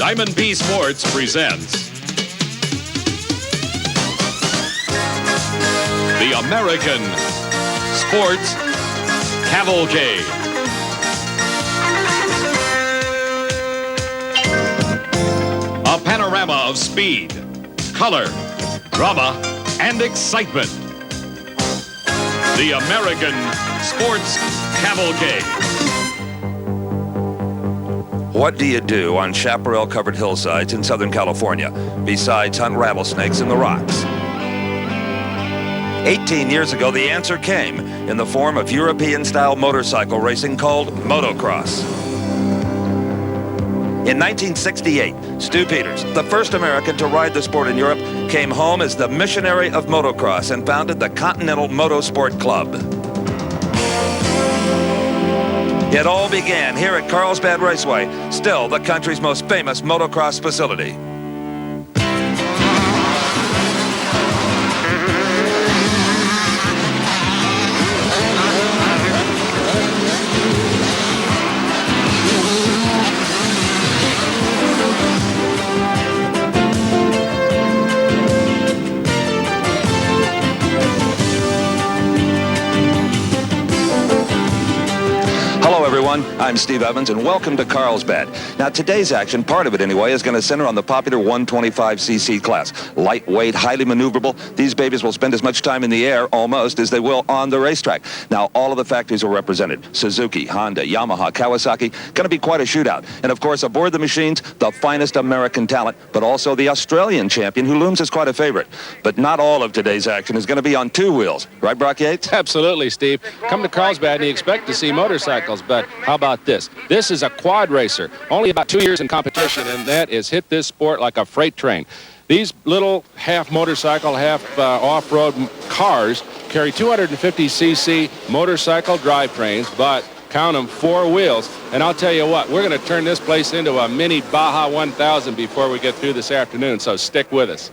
Diamond B Sports presents the American Sports Cavalcade. A panorama of speed, color, drama, and excitement. The American Sports Cavalcade. What do you do on chaparral-covered hillsides in Southern California besides hunt rattlesnakes in the rocks? 18 years ago, the answer came in the form of European-style motorcycle racing called motocross. In 1968, Stu Peters, the first American to ride the sport in Europe, came home as the missionary of motocross and founded the Continental Motorsport Club. It all began here at Carlsbad Raceway, still the country's most famous motocross facility. Hello everyone, I'm Steve Evans and welcome to Carlsbad. Now today's action, part of it anyway, is going to center on the popular 125cc class. Lightweight, highly maneuverable, these babies will spend as much time in the air, almost, as they will on the racetrack. Now all of the factories are represented. Suzuki, Honda, Yamaha, Kawasaki, going to be quite a shootout. And of course aboard the machines, the finest American talent, but also the Australian champion who looms as quite a favorite. But not all of today's action is going to be on two wheels. Right, Brock Yates? Absolutely, Steve. Come to Carlsbad and you expect to see motorcycles, but how about this? This is a quad racer, only about 2 years in competition, and that is hit this sport like a freight train. These little half motorcycle, half off-road cars carry 250cc motorcycle drivetrains, but count them, 4 wheels. And I'll tell you what, we're going to turn this place into a mini Baja 1000 before we get through this afternoon, so stick with us.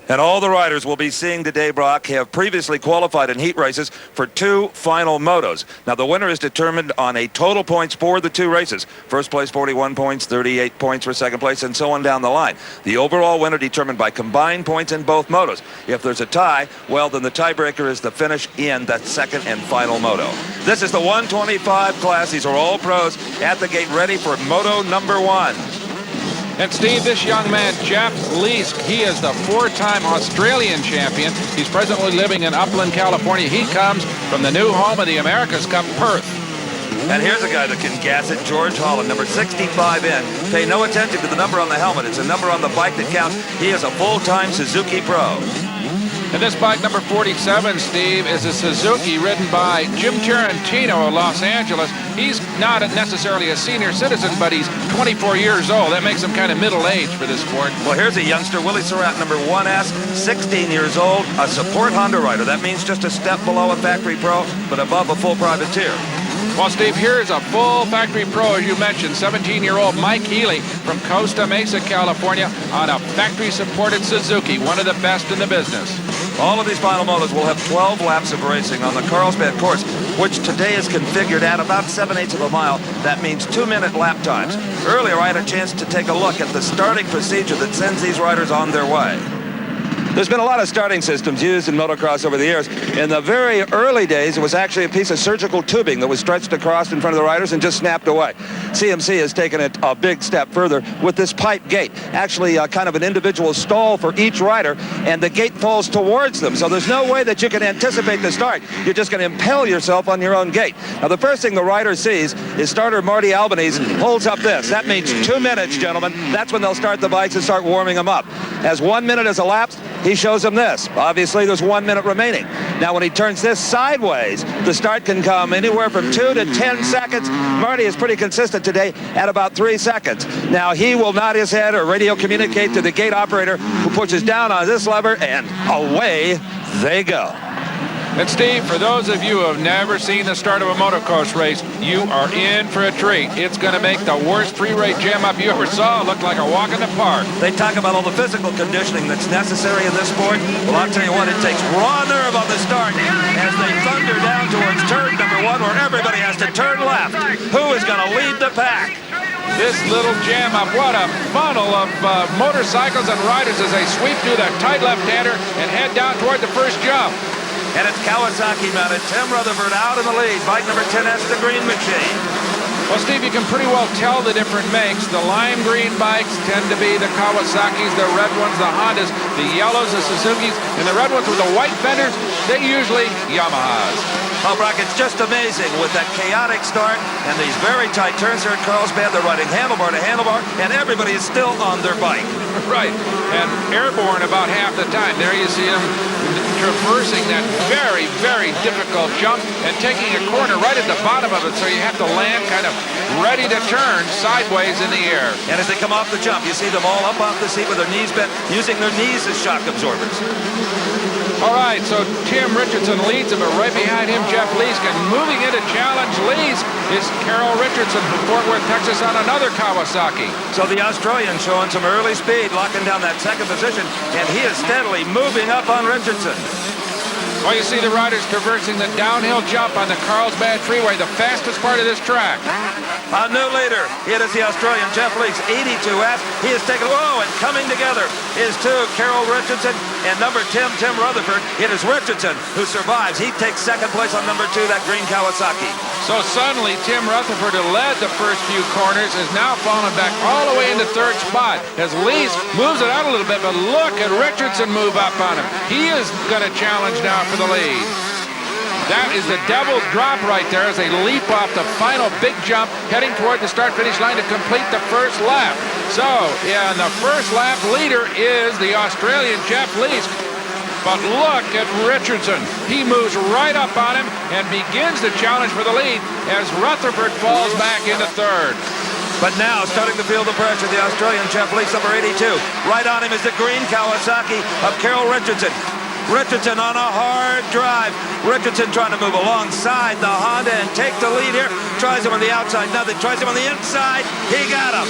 And all the riders we'll be seeing today, Brock, have previously qualified in heat races for 2 final motos. Now, the winner is determined on a total points for the 2 races. First place, 41 points, 38 points for second place, and so on down the line. The overall winner determined by combined points in both motos. If there's a tie, well, then the tiebreaker is the finish in that second and final moto. This is the 125 class. These are all pros at the gate ready for moto number 1. And Steve, this young man, Jeff Leask, he is the 4-time Australian champion. He's presently living in Upland, California. He comes from the new home of the America's Cup, Perth. And here's a guy that can gas it, George Holland, number 65 in. Pay no attention to the number on the helmet. It's a number on the bike that counts. He is a full-time Suzuki pro. And this bike, number 47, Steve, is a Suzuki ridden by Jim Tarantino of Los Angeles. He's not necessarily a senior citizen, but he's 24 years old. That makes him kind of middle-aged for this sport. Well, here's a youngster, Willie Surratt, number 1S, 16 years old, a support Honda rider. That means just a step below a factory pro, but above a full privateer. Well, Steve, here's a full factory pro, as you mentioned, 17-year-old Mike Healy from Costa Mesa, California, on a factory-supported Suzuki, one of the best in the business. All of these final motos will have 12 laps of racing on the Carlsbad course, which today is configured at about 7/8 of a mile. That means 2-minute lap times. Earlier, I had a chance to take a look at the starting procedure that sends these riders on their way. There's been a lot of starting systems used in motocross over the years. In the very early days, it was actually a piece of surgical tubing that was stretched across in front of the riders and just snapped away. CMC has taken it a big step further with this pipe gate. Actually, kind of an individual stall for each rider, and the gate falls towards them. So there's no way that you can anticipate the start. You're just going to impel yourself on your own gate. Now, the first thing the rider sees is starter Marty Albanese holds up this. That means 2 minutes, gentlemen. That's when they'll start the bikes and start warming them up. As 1 minute has elapsed, he shows them this. Obviously, there's 1 minute remaining. Now, when he turns this sideways, the start can come anywhere from 2 to 10 seconds. Marty is pretty consistent today at about 3 seconds. Now, he will nod his head or radio communicate to the gate operator who pushes down on this lever, and away they go. And Steve, for those of you who have never seen the start of a motocross race, you are in for a treat. It's going to make the worst pre-race jam-up you ever saw look like a walk in the park. They talk about all the physical conditioning that's necessary in this sport. Well, I'll tell you what, it takes raw nerve on the start as they thunder down towards turn number 1, where everybody has to turn left. Who is going to lead the pack? this little jam up. What a funnel of motorcycles and riders as they sweep through that tight left-hander and head down toward the first jump. And it's Kawasaki mounted. Tim Rutherford out in the lead. Bike number 10, that's the Green Machine. Well, Steve, you can pretty well tell the different makes. The lime green bikes tend to be the Kawasaki's, the red ones, the Hondas, the yellows, the Suzuki's, and the red ones with the white fenders, they usually Yamahas. Oh, Brock, it's just amazing with that chaotic start and these very tight turns here at Carlsbad. They're riding handlebar to handlebar, and everybody is still on their bike. Right, and airborne about half the time. There you see them traversing that very, very difficult jump and taking a corner right at the bottom of it, so you have to land kind of ready to turn sideways in the air. And as they come off the jump, you see them all up off the seat with their knees bent, using their knees as shock absorbers. All right, so Tim Richardson leads him, but right behind him, Jeff Leeske. Moving into challenge leads is Carol Richardson from Fort Worth, Texas, on another Kawasaki. So the Australian showing some early speed, locking down that second position, and he is steadily moving up on Richardson. Well, you see the riders traversing the downhill jump on the Carlsbad Freeway, the fastest part of this track. A new leader. It is the Australian Jeff Leeske, 82 F. He has taken, whoa, and coming together is two, Carol Richardson and number 10, Tim Rutherford. It is Richardson who survives. He takes second place on number 2, that green Kawasaki. So suddenly, Tim Rutherford, who led the first few corners, is now falling back all the way into third spot as Leeske moves it out a little bit, but look at Richardson move up on him. He is going to challenge now for the lead. That is the devil's drop right there as they leap off the final big jump, heading toward the start-finish line to complete the first lap. So, yeah, and the first lap leader is the Australian Jeff Leeske. But look at Richardson. He moves right up on him and begins the challenge for the lead as Rutherford falls back into third. But now, starting to feel the pressure, the Australian Jeff Leeske, number 82. Right on him is the green Kawasaki of Carol Richardson. Richardson on a hard drive. Richardson trying to move alongside the Honda and take the lead here. Tries him on the outside, nothing. Tries him on the inside. He got him.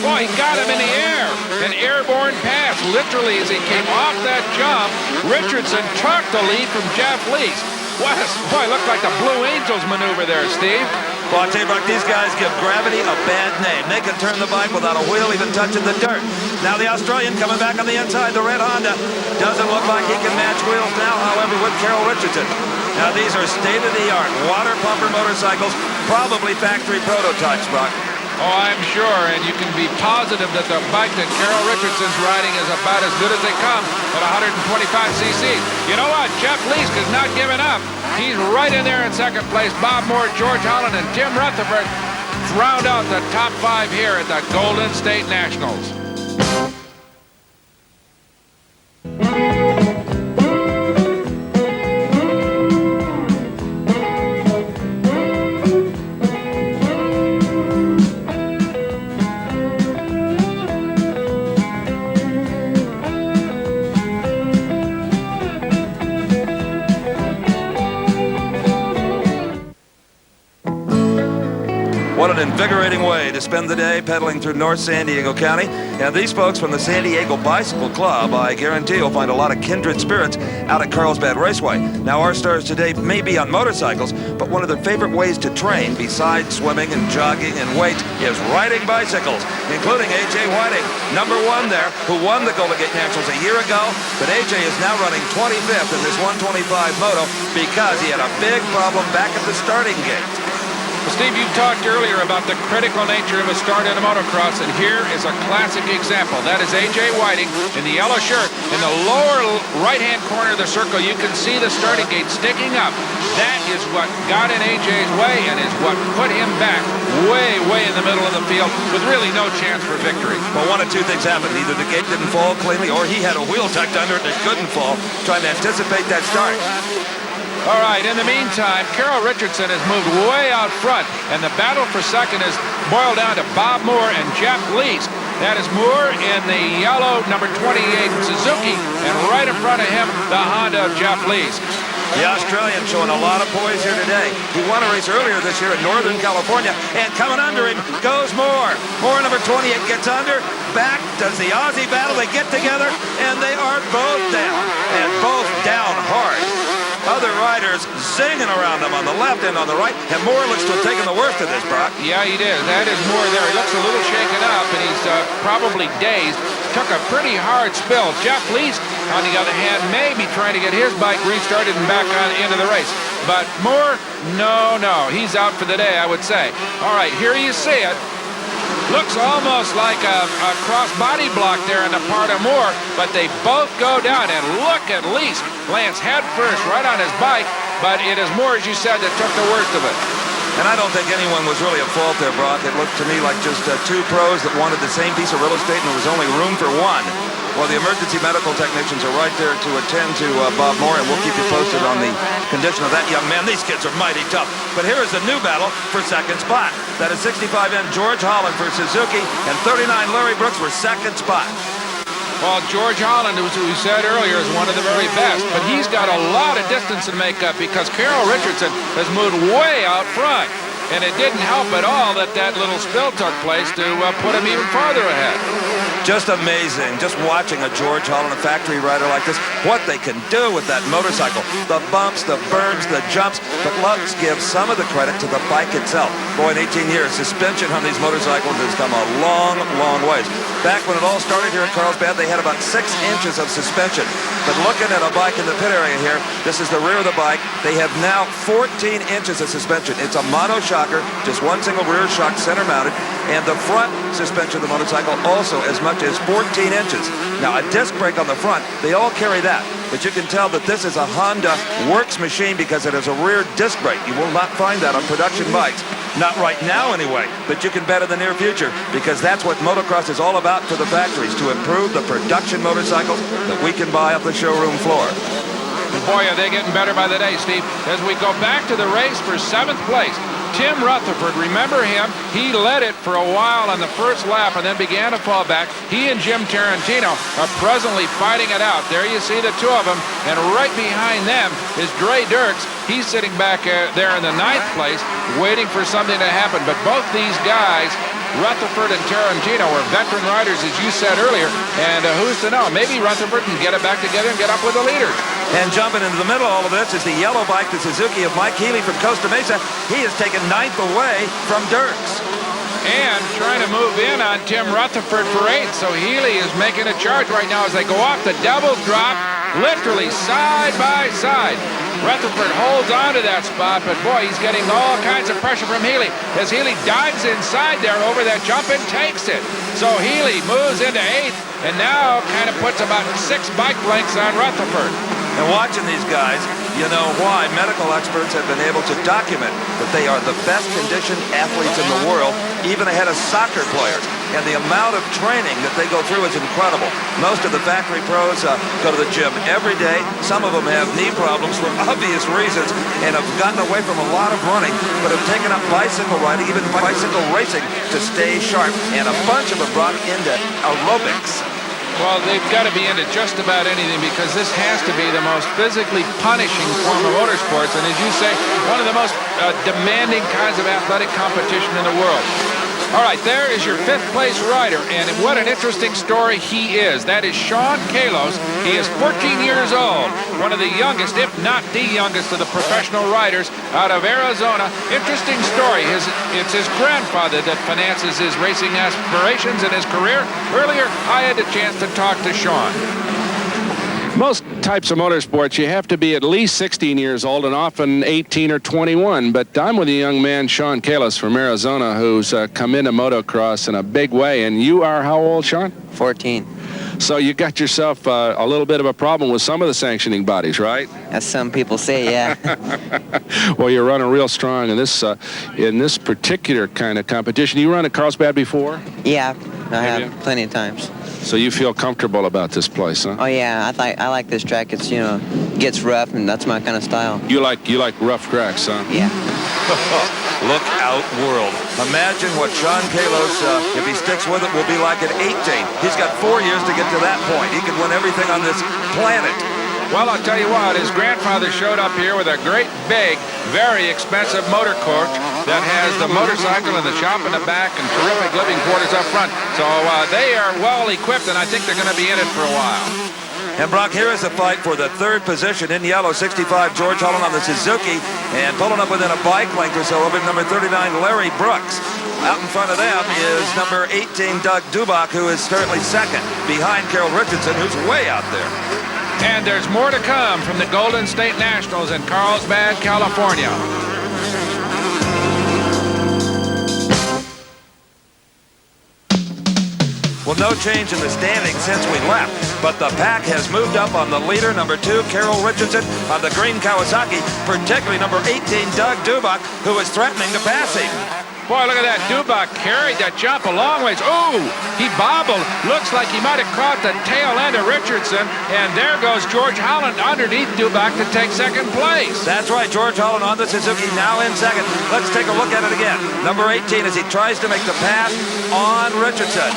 Boy, he got him in the air. An airborne pass. Literally, as he came off that jump, Richardson took the lead from Jeff Leeske. Boy, looked like the Blue Angels maneuver there, Steve. Well, I'll tell you, Brock, these guys give gravity a bad name. They can turn the bike without a wheel even touching the dirt. Now the Australian coming back on the inside, the red Honda. Doesn't look like he can match wheels now, however, with Carol Richardson. Now these are state-of-the-art water pumper motorcycles, probably factory prototypes, Brock. Oh, I'm sure, and you can be positive that the bike that Carol Richardson's riding is about as good as they come at 125 cc. You know what? Jeff Leeske is not giving up. He's right in there in second place. Bob Moore, George Holland, and Tim Rutherford round out the top 5 here at the Golden State Nationals. What an invigorating way to spend the day pedaling through North San Diego County. And these folks from the San Diego Bicycle Club, I guarantee you'll find a lot of kindred spirits out at Carlsbad Raceway. Now, our stars today may be on motorcycles, but one of their favorite ways to train, besides swimming and jogging and weights, is riding bicycles, including A.J. Whiting, number 1 there, who won the Golden Gate Nationals a year ago. But A.J. is now running 25th in this 125 moto because he had a big problem back at the starting gate. Steve, you talked earlier about the critical nature of a start in a motocross, and here is a classic example. That is A.J. Whiting in the yellow shirt. In the lower right-hand corner of the circle, you can see the starting gate sticking up. That is what got in A.J.'s way and is what put him back way, way in the middle of the field with really no chance for victory. Well, one of two things happened. Either the gate didn't fall cleanly or he had a wheel tucked under it that couldn't fall, trying to anticipate that start. All right, in the meantime, Carol Richardson has moved way out front, and the battle for second is boiled down to Bob Moore and Jeff Leeske. That is Moore in the yellow number 28 Suzuki, and right in front of him, the Honda of Jeff Leeske. The Australian showing a lot of poise here today. He won a race earlier this year in Northern California, and coming under him goes Moore. Moore, number 28, gets under. Back does the Aussie battle. They get together, and they are both down, and both down hard. other riders zinging around him on the left and on the right. And Moore looks to have taken the worst of this, Brock. Yeah, he did. That is Moore there. He looks a little shaken up, and he's probably dazed. Took a pretty hard spill. Jeff Lees, on the other hand, may be trying to get his bike restarted and back on into the race. But Moore, no, he's out for the day, I would say. All right, here you see it. Looks almost like a cross-body block there on the part of Moore, but they both go down, and look at Lees. Lands head first right on his bike, but it is Moore, as you said, that took the worst of it. And I don't think anyone was really at fault there, Brock. It looked to me like just two pros that wanted the same piece of real estate, and there was only room for one. Well, the emergency medical technicians are right there to attend to Bob Moore, and we'll keep you posted on the condition of that young man. These kids are mighty tough. But here is a new battle for second spot. That is 65N George Holland for Suzuki, and 39 Larry Brooks for second spot. Well, George Holland, who we said earlier, is one of the very best, but he's got a lot of distance to make up because Carroll Richardson has moved way out front. And it didn't help at all that little spill took place to put him even farther ahead. Just amazing, just watching a George Holland, a factory rider like this, what they can do with that motorcycle. The bumps, the burns, the jumps, but let's give some of the credit to the bike itself. Boy, in 18 years, suspension on these motorcycles has come a long, long ways. Back when it all started here at Carlsbad, they had about 6 inches of suspension. But looking at a bike in the pit area here, this is the rear of the bike. They have now 14 inches of suspension. It's a mono shocker, just one single rear shock, center mounted, and the front suspension of the motorcycle also as much as 14 inches. Now, a disc brake on the front, they all carry that. But you can tell that this is a Honda works machine because it has a rear disc brake. You will not find that on production bikes. Not right now, anyway, but you can bet in the near future because that's what motocross is all about for the factories, to improve the production motorcycles that we can buy off the showroom floor. Boy, are they getting better by the day, Steve. As we go back to the race for 7th place, Tim Rutherford, remember him? He led it for a while on the first lap and then began to fall back. He and Jim Tarantino are presently fighting it out. There you see the two of them, and right behind them is Dre Dirks. He's sitting back there in the 9th place, waiting for something to happen. But both these guys, Rutherford and Tarantino, were veteran riders, as you said earlier, and who's to know? Maybe Rutherford can get it back together and get up with the leaders. And jumping into the middle of all of this is the yellow bike, the Suzuki of Mike Healy from Costa Mesa. He has taken 9th away from Dirks. And trying to move in on Tim Rutherford for 8th. So Healy is making a charge right now as they go off the Devil's Drop, literally side by side. Rutherford holds on to that spot, but boy, he's getting all kinds of pressure from Healy as Healy dives inside there over that jump and takes it. So Healy moves into 8th and now kind of puts about 6 bike lengths on Rutherford. And watching these guys, you know why medical experts have been able to document that they are the best conditioned athletes in the world, even ahead of soccer players. And the amount of training that they go through is incredible. Most of the factory pros go to the gym every day. Some of them have knee problems for obvious reasons and have gotten away from a lot of running, but have taken up bicycle riding, even bicycle racing, to stay sharp. And a bunch of them brought into aerobics. Well, they've got to be into just about anything because this has to be the most physically punishing form of motorsports. And as you say, one of the most demanding kinds of athletic competition in the world. All right, there is your 5th place rider, and what an interesting story he is. That is Sean Kalos. He is 14 years old, one of the youngest, if not the youngest, of the professional riders out of Arizona. Interesting story. It's his grandfather that finances his racing aspirations and his career. Earlier, I had the chance to talk to Sean. Most types of motorsports, you have to be at least 16 years old and often 18 or 21. But I'm with a young man, Sean Kalos from Arizona, who's come into motocross in a big way. And you are how old, Sean? 14. So you got yourself a little bit of a problem with some of the sanctioning bodies, right? As some people say, yeah. Well, you're running real strong in this particular kind of competition. You run at Carlsbad before? Yeah, I have plenty of times. So you feel comfortable about this place, huh? Oh yeah, I like this track. It's, gets rough, and that's my kind of style. You like rough tracks, huh? Yeah. Look out, world. Imagine what Sean Kalos, if he sticks with it, will be like at 18. He's got 4 years to get to that point. He could win everything on this planet. Well, I'll tell you what, his grandfather showed up here with a great big, very expensive motor coach that has the motorcycle and the shop in the back and terrific living quarters up front. So they are well equipped, and I think they're going to be in it for a while. And Brock, here is the fight for the third position in yellow. 65, George Holland on the Suzuki, and pulling up within a bike length or so of it, number 39, Larry Brooks. Out in front of them is number 18, Doug Dubach, who is currently second, behind Carroll Richardson, who's way out there. And there's more to come from the Golden State Nationals in Carlsbad, California. Well, no change in the standings since we left, but the pack has moved up on the leader, number 2, Carroll Richardson, on the green Kawasaki, particularly number 18, Doug Dubach, who is threatening to pass him. Boy, look at that. Dubach carried that jump a long ways. Ooh, he bobbled. Looks like he might have caught the tail end of Richardson. And there goes George Holland underneath Dubach to take second place. That's right, George Holland on the Suzuki, now in second. Let's take a look at it again. Number 18 as he tries to make the pass on Richardson.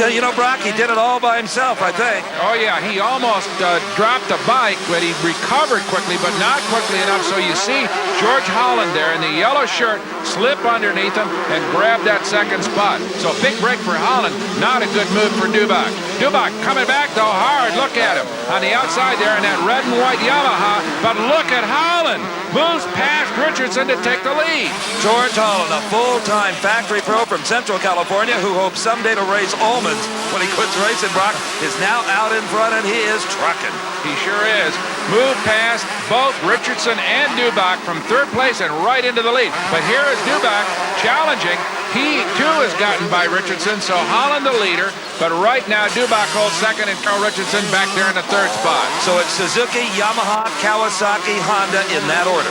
You know, Brock, he did it all by himself, I think. Oh, yeah, he almost dropped the bike, but he recovered quickly, but not quickly enough. So you see George Holland there in the yellow shirt slip underneath him and grab that second spot. So big break for Holland, not a good move for Dubach. Dubach coming back, though, hard. Look at him on the outside there in that red and white Yamaha. But look at Holland. Moves past Richardson to take the lead. George Holland, a full-time factory pro from Central California who hopes someday to raise almonds when he quits racing, Brock, is now out in front and he is trucking. He sure is. Moved past both Richardson and Dubach from third place and right into the lead. But here is Dubach challenging. He, too, is gotten by Richardson, so Holland the leader. But right now, Dubach holds second and Carl Richardson back there in the third spot. So it's Suzuki, Yamaha, Kawasaki, Honda in that order.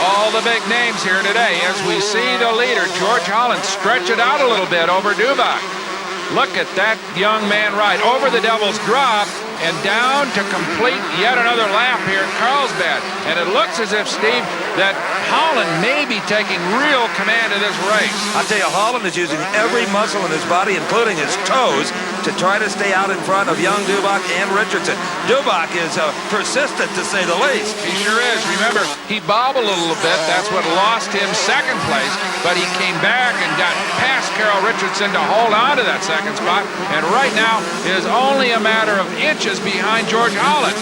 All the big names here today as we see the leader, George Holland, stretch it out a little bit over Dubach. Look at that young man ride over the Devil's Drop and down to complete yet another lap here at Carlsbad. And it looks as if, Steve, that Holland may be taking real command of this race. I'll tell you, Holland is using every muscle in his body, including his toes, to try to stay out in front of young Dubach and Richardson. Dubach is persistent, to say the least. He sure is. Remember, he bobbled a little bit. That's what lost him second place. But he came back and got past Carl Richardson to hold on to that second spot. And right now is only a matter of inches behind George Holland.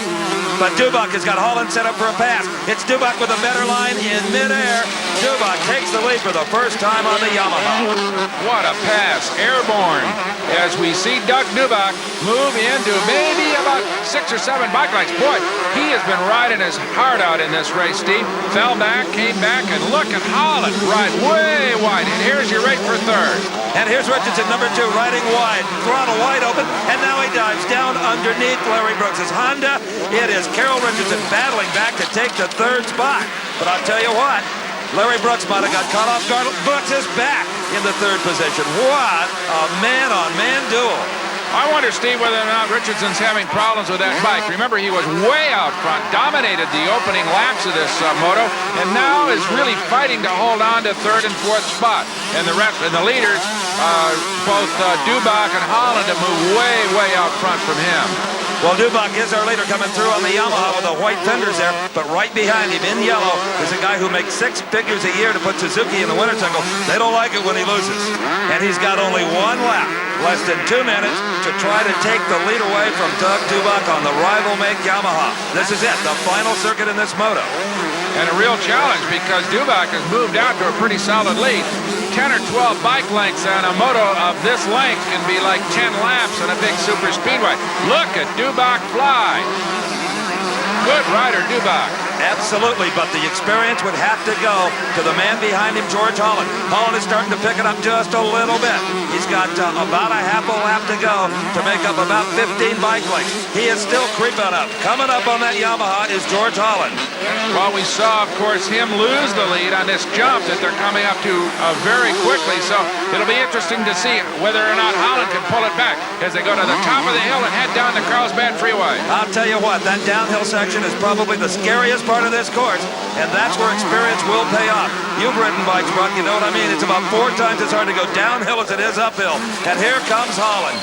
But Dubach has got Holland set up for a pass. It's Dubach with a better line in midair. Dubach takes the lead for the first time on the Yamaha. What a pass, airborne. As we see Doug Dubach move into maybe about 6 or 7 bike lengths. Boy, he has been riding his heart out in this race, Steve. Fell back, came back, and look at Holland ride way wide. And here's your race for third. And here's Richardson, number 2, riding wide. Throttle wide open, and now he dives down underneath Larry Brooks' Honda. It is Carroll Richardson battling back to take the third spot. But I'll tell you what, Larry Brooks might have got caught off guard. Brooks is back in the third position. What a man-on-man duel. I wonder, Steve, whether or not Richardson's having problems with that bike. Remember, he was way out front, dominated the opening laps of this moto, and now is really fighting to hold on to third and fourth spot. And the rest, and the leaders, both Dubach and Holland, have moved way out front from him. Well, Dubach is our leader coming through on the Yamaha with the white fenders there, but right behind him in yellow is a guy who makes 6 figures a year to put Suzuki in the winner's circle. They don't like it when he loses. And he's got only 1 lap, less than 2 minutes, to try to take the lead away from Doug Dubach on the rival make Yamaha. This is it, the final circuit in this moto. And a real challenge because Dubach has moved out to a pretty solid lead. 10 or 12 bike lengths on a moto of this length can be like 10 laps on a big super speedway. Look at Dubach fly. Good rider, Dubach. Absolutely, but the experience would have to go to the man behind him, George Holland. Holland is starting to pick it up just a little bit. He's got about a half a lap to go to make up about 15 bike lengths. He is still creeping up. Coming up on that Yamaha is George Holland. Well, we saw, of course, him lose the lead on this jump that they're coming up to very quickly, so it'll be interesting to see whether or not Holland can pull it back as they go to the top of the hill and head down the Carlsbad Freeway. I'll tell you what, that downhill section is probably the scariest part of this course, and that's where experience will pay off. You've ridden bikes, Brock, you know what I mean? It's about 4 times as hard to go downhill as it is uphill. And here comes Holland.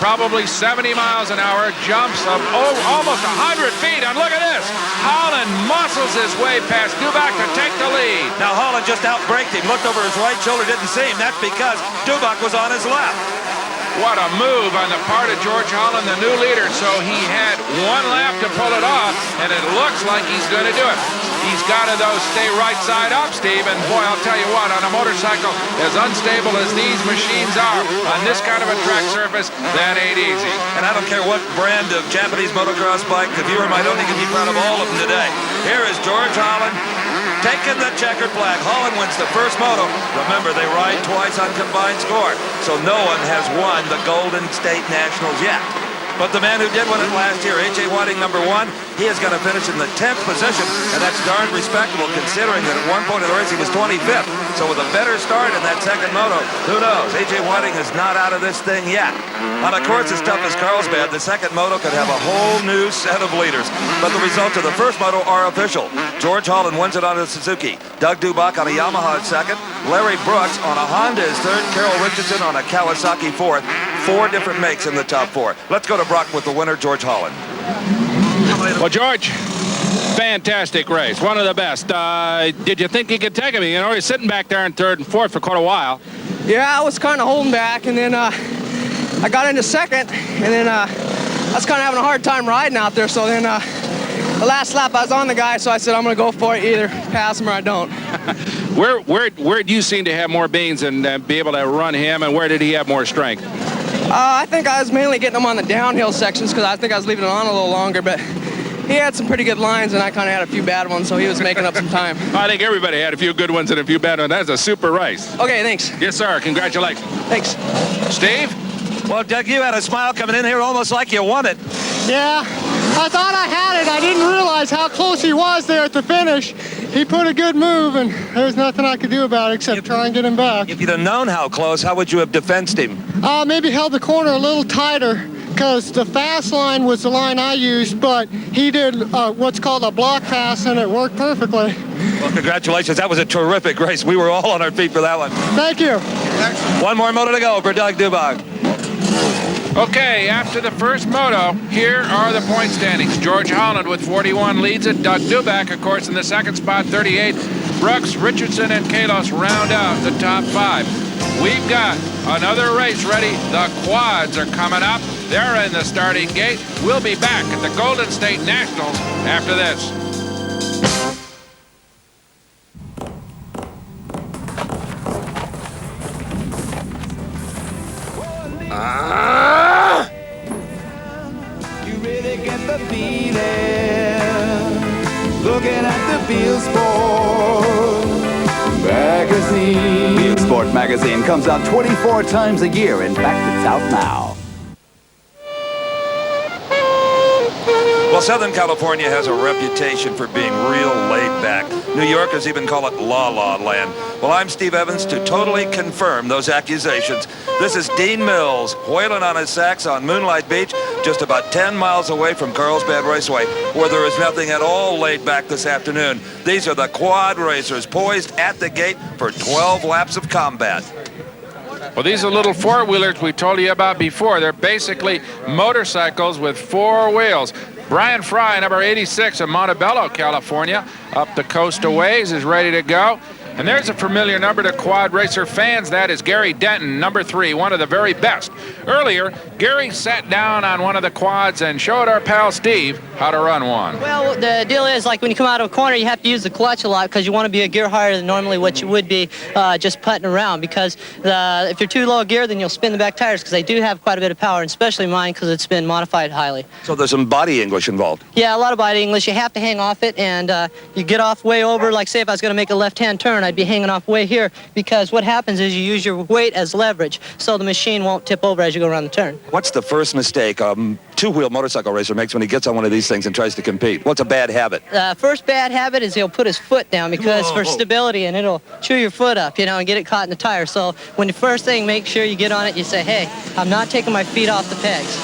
Probably 70 miles an hour, jumps of almost 100 feet, and look at this. Holland muscles his way past Dubach to take the lead. Now Holland just outbraked him, looked over his right shoulder, didn't see him. That's because Dubach was on his left. What a move on the part of George Holland, the new leader. So he had one lap to pull it off, and it looks like he's going to do it. He's got to, though, stay right side up, Steve. And, boy, I'll tell you what, on a motorcycle as unstable as these machines are, on this kind of a track surface, that ain't easy. And I don't care what brand of Japanese motocross bike, the viewer might only can be proud of all of them today. Here is George Holland taking the checkered flag. Holland wins the first moto. Remember, they ride twice on combined score, so no one has won the Golden State Nationals yet. But the man who did win it last year, A.J. Whiting, number 1, he is going to finish in the 10th position, and that's darn respectable considering that at one point in the race he was 25th. So with a better start in that second moto, who knows? A.J. Whiting is not out of this thing yet. On a course as tough as Carlsbad, the second moto could have a whole new set of leaders. But the results of the first moto are official. George Holland wins it on a Suzuki. Doug Dubach on a Yamaha is second. Larry Brooks on a Honda is third. Carol Richardson on a Kawasaki fourth. 4 different makes in the top 4. Let's go to Brock with the winner, George Holland. Well, George, fantastic race. One of the best. Did you think he could take him? You know, he's sitting back there in 3rd and 4th for quite a while. Yeah, I was kind of holding back, and then I got into 2nd, and then I was kind of having a hard time riding out there. So then the last lap I was on the guy, so I said I'm going to go for it, either pass him or I don't. Where do you seem to have more beans and be able to run him, and where did he have more strength? I think I was mainly getting him on the downhill sections because I think I was leaving it on a little longer, but he had some pretty good lines, and I kind of had a few bad ones, so he was making up some time. I think everybody had a few good ones and a few bad ones. That's a super race. Okay, thanks. Yes, sir. Congratulations. Thanks. Steve? Well, Doug, you had a smile coming in here almost like you won it. Yeah, I thought I had it. I didn't realize how close he was there at the finish. He put a good move, and there was nothing I could do about it except try and get him back. If you'd have known how close, how would you have defensed him? Maybe held the corner a little tighter, because the fast line was the line I used, but he did what's called a block pass, and it worked perfectly. Well, congratulations. That was a terrific race. We were all on our feet for that one. Thank you. One more moto to go for Doug Dubach. Okay, after the first moto, here are the point standings. George Holland with 41 leads it. Doug Dubach, of course, in the second spot, 38. Brooks, Richardson, and Kalos round out the top 5. We've got another race ready. The quads are coming up. They're in the starting gate. We'll be back at the Golden State Nationals after this. You really get the feeling looking at the Field Sport magazine. Field Sport magazine comes out 24 times a year. In fact, it's out now. Well, Southern California has a reputation for being real laid back. New Yorkers even call it la-la land. Well, I'm Steve Evans to totally confirm those accusations. This is Dean Mills, whaling on his sax on Moonlight Beach, just about 10 miles away from Carlsbad Raceway, where there is nothing at all laid back this afternoon. These are the quad racers poised at the gate for 12 laps of combat. Well, these are little four-wheelers we told you about before. They're basically motorcycles with 4 wheels. Brian Fry, number 86 of Montebello, California, up the coast a ways, is ready to go. And there's a familiar number to quad racer fans. That is Gary Denton, number 3, one of the very best. Earlier, Gary sat down on one of the quads and showed our pal Steve how to run one. Well, the deal is, like, when you come out of a corner, you have to use the clutch a lot because you want to be a gear higher than normally what you would be just putting around, because if you're too low a gear, then you'll spin the back tires, because they do have quite a bit of power, and especially mine because it's been modified highly. So there's some body English involved. Yeah, a lot of body English. You have to hang off it, and you get off way over. Like, say if I was going to make a left-hand turn, I'd be hanging off way here, because what happens is you use your weight as leverage, so the machine won't tip over as you go around the turn. What's the first mistake a two-wheel motorcycle racer makes when he gets on one of these things and tries to compete? What's a bad habit? First bad habit is he'll put his foot down, because for stability, and it'll chew your foot up, you know, and get it caught in the tire. So when the first thing, make sure you get on it, you say, hey, I'm not taking my feet off the pegs.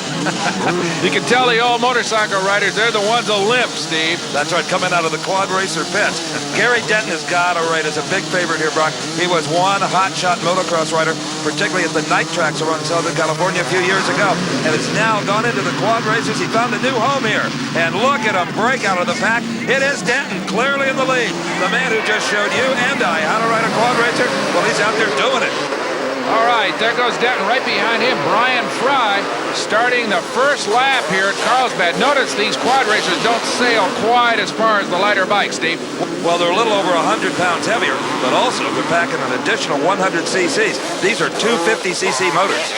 You can tell the old motorcycle riders, they're the ones that limp, Steve. That's right, coming out of the quad racer pits. Gary Denton has got to rate as a big favorite here, Brock. He was one hot-shot motocross rider, particularly at the night tracks around Southern California a few years ago, and has now gone into the quad racers. He found a new home here, and look at him break out of the pack. It is Denton, clearly in the lead. The man who just showed you and I how to ride a quad racer, well, he's out there doing it. All right, there goes Denton right behind him. Brian Fry starting the first lap here at Carlsbad. Notice these quad racers don't sail quite as far as the lighter bikes, Steve. Well, they're a little over 100 pounds heavier, but also they're packing an additional 100 cc's. These are 250cc motors.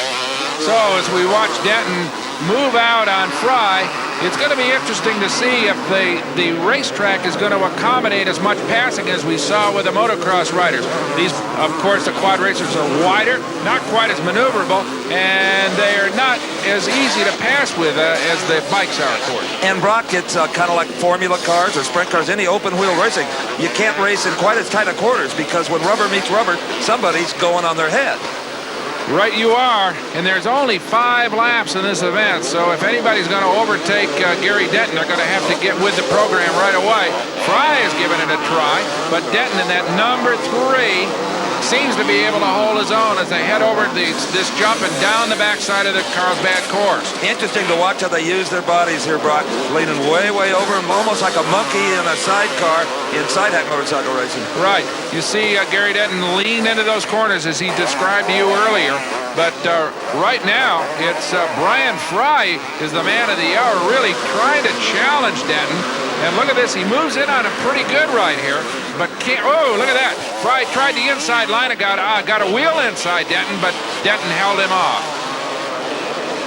So as we watch Denton move out on Fry, it's going to be interesting to see if the racetrack is going to accommodate as much passing as we saw with the motocross riders. These, of course, the quad racers are wider, not quite as maneuverable, and they are not as easy to pass with as the bikes are, of course. And Brock, it's kind of like Formula cars or sprint cars, any open wheel racing. You can't race in quite as tight of quarters because when rubber meets rubber, somebody's going on their head. Right you are, and there's only 5 laps in this event, so if anybody's going to overtake Gary Denton, they're going to have to get with the program right away. Fry has given it a try, but Denton in that number 3 seems to be able to hold his own as they head over this jump and down the backside of the Carlsbad course. Interesting to watch how they use their bodies here, Brock, leaning way over him, almost like a monkey in a sidecar in side-hack motorcycle racing. Right. You see Gary Denton lean into those corners as he described to you earlier. But right now, it's Brian Fry is the man of the hour, really trying to challenge Denton. And look at this, he moves in on a pretty good right here, but can't, oh, look at that. Fry tried the inside line and got a wheel inside Denton, but Denton held him off.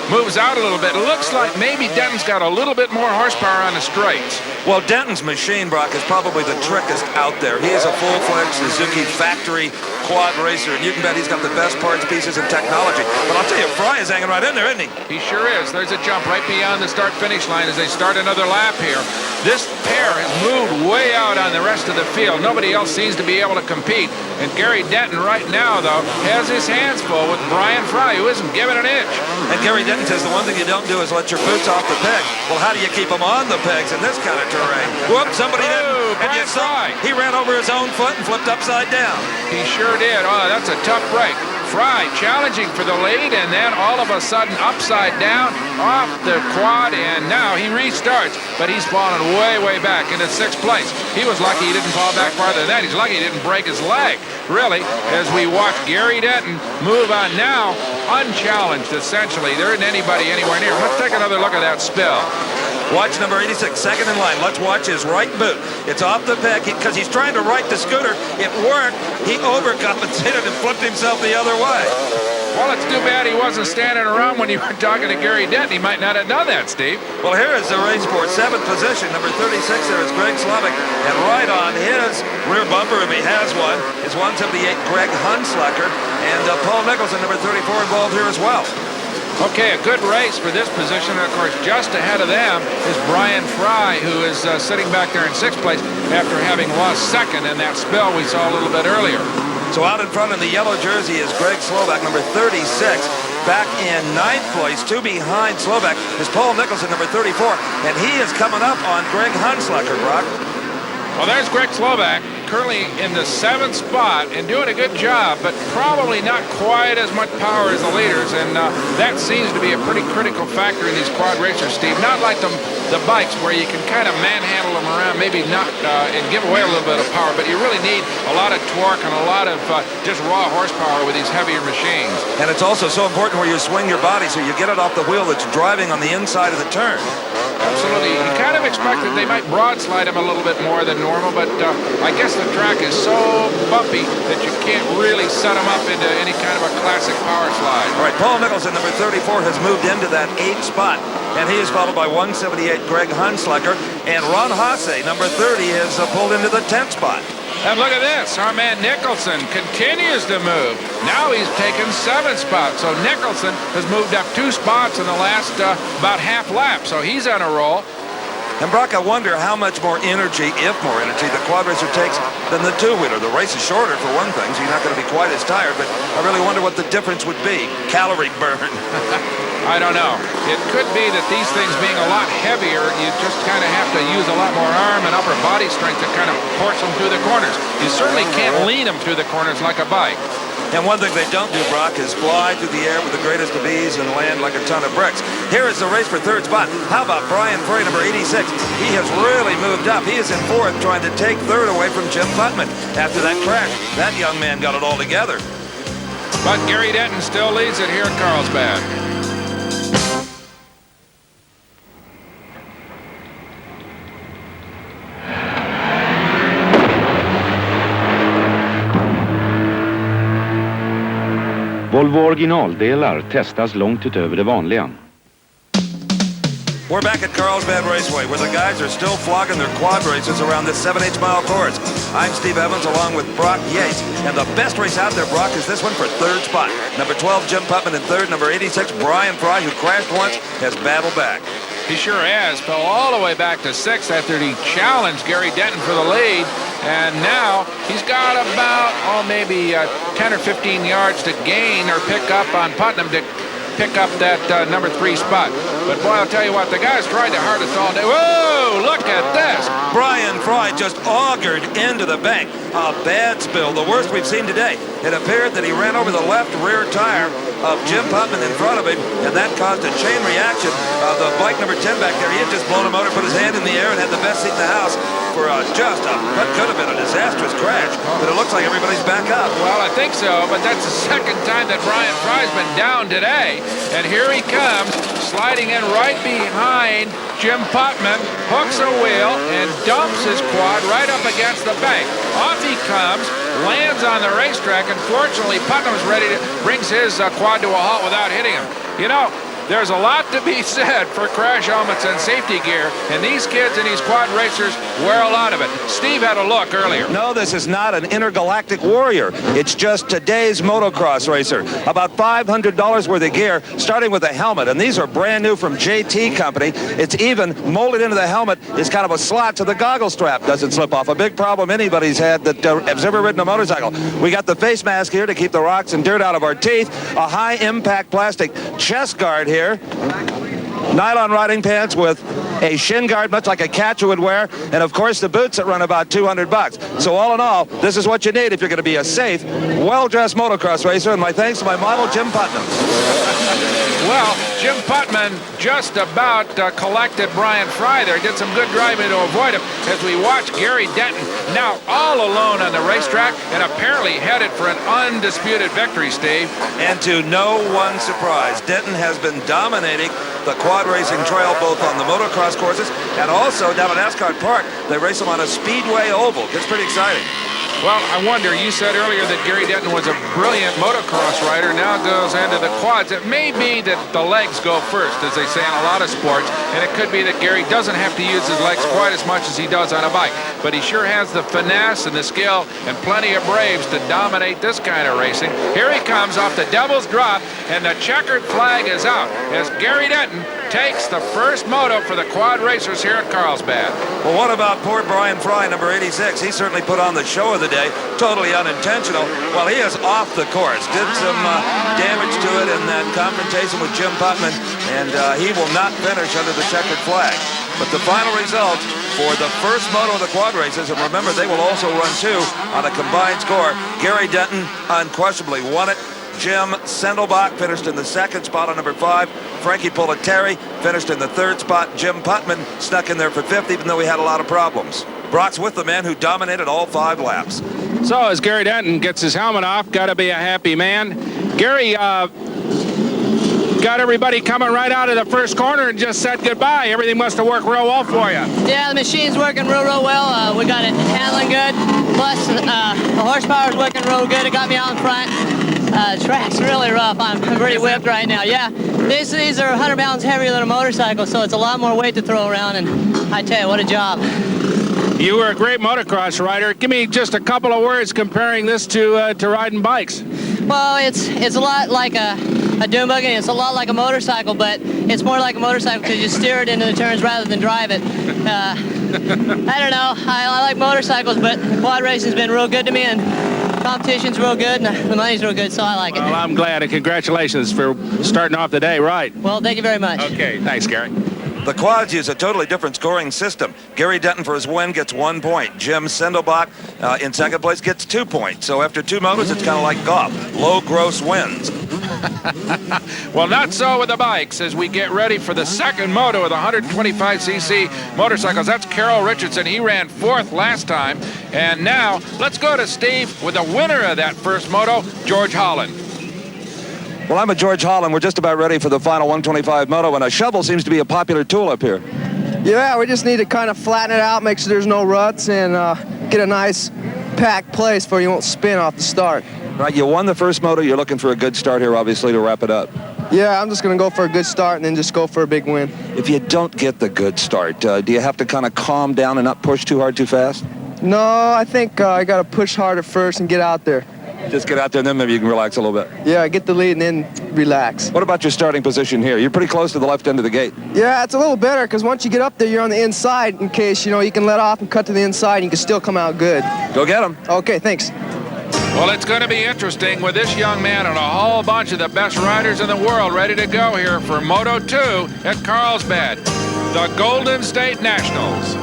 Moves out a little bit. It looks like maybe Denton's got a little bit more horsepower on the straights. Well, Denton's machine, Brock, is probably the trickiest out there. He is a full-fledged Suzuki factory quad racer, and you can bet he's got the best parts, pieces, and technology. But I'll tell you, Fry is hanging right in there, isn't he? He sure is. There's a jump right beyond the start-finish line as they start another lap here. This pair has moved way out on the rest of the field. Nobody else seems to be able to compete. And Gary Denton right now, though, has his hands full with Brian Fry, who isn't giving an inch. And Gary Denton says the one thing you don't do is let your boots off the pegs. Well, how do you keep them on the pegs in this kind of terrain? Whoops, somebody didn't. And you saw he ran over his own foot and flipped upside down. He sure did. Oh, that's a tough break. Fry challenging for the lead, and then all of a sudden upside down off the quad, and now he restarts, but he's fallen way back into 6th place. He was lucky he didn't fall back farther than that. He's lucky he didn't break his leg, really, as we watch Gary Denton move on now, unchallenged, essentially. There isn't anybody anywhere near him. Let's take another look at that spill. Watch number 86, second in line. Let's watch his right boot. It's off the peg because he's trying to right the scooter. It worked. He overcompensated and flipped himself the other way. Well, it's too bad he wasn't standing around when you were talking to Gary Denton. He might not have done that, Steve. Well, here is the race for 7th position. Number 36 there is Greg Slovic. And right on his rear bumper, if he has one, is 178 Greg Hunslacker. And Paul Nicholson, number 34, involved here as well. Okay, a good race for this position. And of course, just ahead of them is Brian Fry, who is sitting back there in 6th place after having lost 2nd in that spill we saw a little bit earlier. So out in front in the yellow jersey is Greg Slovak, number 36. Back in 9th place, 2 behind Slovak, is Paul Nicholson, number 34. And he is coming up on Greg Hunslacker, Brock. Well, there's Greg Slovak, currently in the 7th spot and doing a good job, but probably not quite as much power as the leaders, and that seems to be a pretty critical factor in these quad racers, Steve. Not like the bikes where you can kind of manhandle them around, maybe not and give away a little bit of power, but you really need a lot of torque and a lot of just raw horsepower with these heavier machines. And it's also so important where you swing your body so you get it off the wheel that's driving on the inside of the turn. Absolutely. You kind of expect that they might broadslide him a little bit more than normal, but I guess the track is so bumpy that you can't really set him up into any kind of a classic power slide. All right, Paul Nicholson, number 34, has moved into that 8th spot, and he is followed by 178 Greg Hunslacker, and Ron Hasse, number 30, is pulled into the 10th spot. And look at this, our man Nicholson continues to move. Now he's taken 7th spot, so Nicholson has moved up 2 spots in the last about half lap, so he's on a roll. And Brock, I wonder how much more energy, if more energy, the quad racer takes than the two-wheeler. The race is shorter for one thing, so you're not going to be quite as tired, but I really wonder what the difference would be. Calorie burn. I don't know. It could be that these things being a lot heavier, you just kind of have to use a lot more arm and upper body strength to kind of force them through the corners. You certainly can't lean them through the corners like a bike. And one thing they don't do, Brock, is fly through the air with the greatest of ease and land like a ton of bricks. Here is the race for 3rd spot. How about Brian Fry, number 86? He has really moved up. He is in 4th, trying to take 3rd away from Jim Putman. After that crash, that young man got it all together. But Gary Denton still leads it here at Carlsbad. Volvo originaldelar testas långt utöver det vanliga. We're back at Carlsbad Raceway, where the guys are still flogging their quad races around this 7/8 mile course. I'm Steve Evans along with Brock Yates. And the best race out there, Brock, is this one for third spot. Number 12, Jim Putman in third. Number 86, Brian Fry, who crashed once, has battled back. He sure has. Fell all the way back to sixth after he challenged Gary Denton for the lead. And now he's got about, maybe 10 or 15 yards to gain or pick up on Putnam to pick up that number 3 spot. But boy, I'll tell you what, the guys tried their hardest all day. Whoa, look at this. Brian Fry just augured into the bank. A bad spill, the worst we've seen today. It appeared that he ran over the left rear tire of Jim Putman in front of him, and that caused a chain reaction. The bike number 10 back there, he had just blown a motor, put his hand in the air, and had the best seat in the house for just what could have been a disastrous crash. But it looks like everybody's back up. Well, I think so, but that's the second time that Brian Fry's been down today. And here he comes, sliding in right behind Jim Putman, hooks a wheel, and dumps his quad right up against the bank. Off he comes, lands on the racetrack. Unfortunately, Putnam's ready to brings his quad to a halt without hitting him. You know, there's a lot to be said for crash helmets and safety gear, and these kids and these quad racers wear a lot of it. Steve had a look earlier. No, this is not an intergalactic warrior. It's just today's motocross racer. About $500 worth of gear, starting with a helmet, and these are brand new from JT Company. It's even molded into the helmet is kind of a slot so the goggle strap doesn't slip off. A big problem anybody's had that has ever ridden a motorcycle. We got the face mask here to keep the rocks and dirt out of our teeth. A high-impact plastic chest guard here. Nylon riding pants with a shin guard, much like a catcher would wear, and of course the boots that run about $200. So all in all, this is what you need if you're going to be a safe, well-dressed motocross racer, and my thanks to my model, Jim Putnam. Well, Jim Putman just about collected Brian Fry there. Did some good driving to avoid him as we watch Gary Denton now all alone on the racetrack and apparently headed for an undisputed victory, Steve. And to no one's surprise, Denton has been dominating the quad racing trail both on the motocross courses and also down at Ascot Park. They race them on a speedway oval. Gets pretty exciting. Well, I wonder, you said earlier that Gary Denton was a brilliant motocross rider, now goes into the quads. It may be that the legs go first, as they say in a lot of sports, and it could be that Gary doesn't have to use his legs quite as much as he does on a bike. But he sure has the finesse and the skill and plenty of braves to dominate this kind of racing. Here he comes off the Devil's Drop, and the checkered flag is out as Gary Denton takes the first moto for the quad racers here at Carlsbad. Well, what about poor Brian Fry, number 86? He certainly put on the show of the day, totally unintentional. Well, he is off the course, did some damage to it in that confrontation with Jim Putman, and he will not finish under the checkered flag. But the final result for the first moto of the quad races, and remember, they will also run two on a combined score. Gary Denton unquestionably won it. Jim Sendelbach finished in the second spot on number 5. Frankie Politeri finished in the third spot. Jim Putman snuck in there for 5th, even though he had a lot of problems. Brock's with the man who dominated all 5 laps. So as Gary Denton gets his helmet off, got to be a happy man. Gary got everybody coming right out of the first corner and just said goodbye. Everything must have worked real well for you. Yeah, the machine's working real well. We got it handling good. Plus, the horsepower's working real good. It got me out in front. Track's really rough. I'm pretty whipped right now. Yeah, these are 100 pounds heavier than a motorcycle, so it's a lot more weight to throw around, and I tell you, what a job. You were a great motocross rider. Give me just a couple of words comparing this to riding bikes. Well, it's a lot like a dune buggy. It's a lot like a motorcycle, but it's more like a motorcycle because you steer it into the turns rather than drive it. I don't know. I like motorcycles, but quad racing's been real good to me, and competition's real good, and the money's real good, so I like it. Well, I'm glad, and congratulations for starting off the day right. Well, thank you very much. Okay, thanks, Gary. The quads use a totally different scoring system. Gary Denton for his win gets 1 point. Jim Sendelbach in second place gets 2 points. So after 2 motos, it's kind of like golf. Low gross wins. Well, not so with the bikes as we get ready for the second moto of the 125cc motorcycles. That's Carroll Richardson. He ran 4th last time. And now let's go to Steve with the winner of that first moto, George Holland. Well, I'm with George Holland. We're just about ready for the final 125 moto, and a shovel seems to be a popular tool up here. Yeah, we just need to kind of flatten it out, make sure there's no ruts, and get a nice packed place where you won't spin off the start. Right, you won the first moto. You're looking for a good start here, obviously, to wrap it up. Yeah, I'm just going to go for a good start and then just go for a big win. If you don't get the good start, do you have to kind of calm down and not push too hard too fast? No, I think I got to push harder first and get out there. Just get out there and then maybe you can relax a little bit. Yeah, get the lead and then relax. What about your starting position here? You're pretty close to the left end of the gate. Yeah, it's a little better because once you get up there, you're on the inside in case, you can let off and cut to the inside and you can still come out good. Go get him. Okay, thanks. Well, it's going to be interesting with this young man and a whole bunch of the best riders in the world ready to go here for Moto 2 at Carlsbad, the Golden State Nationals.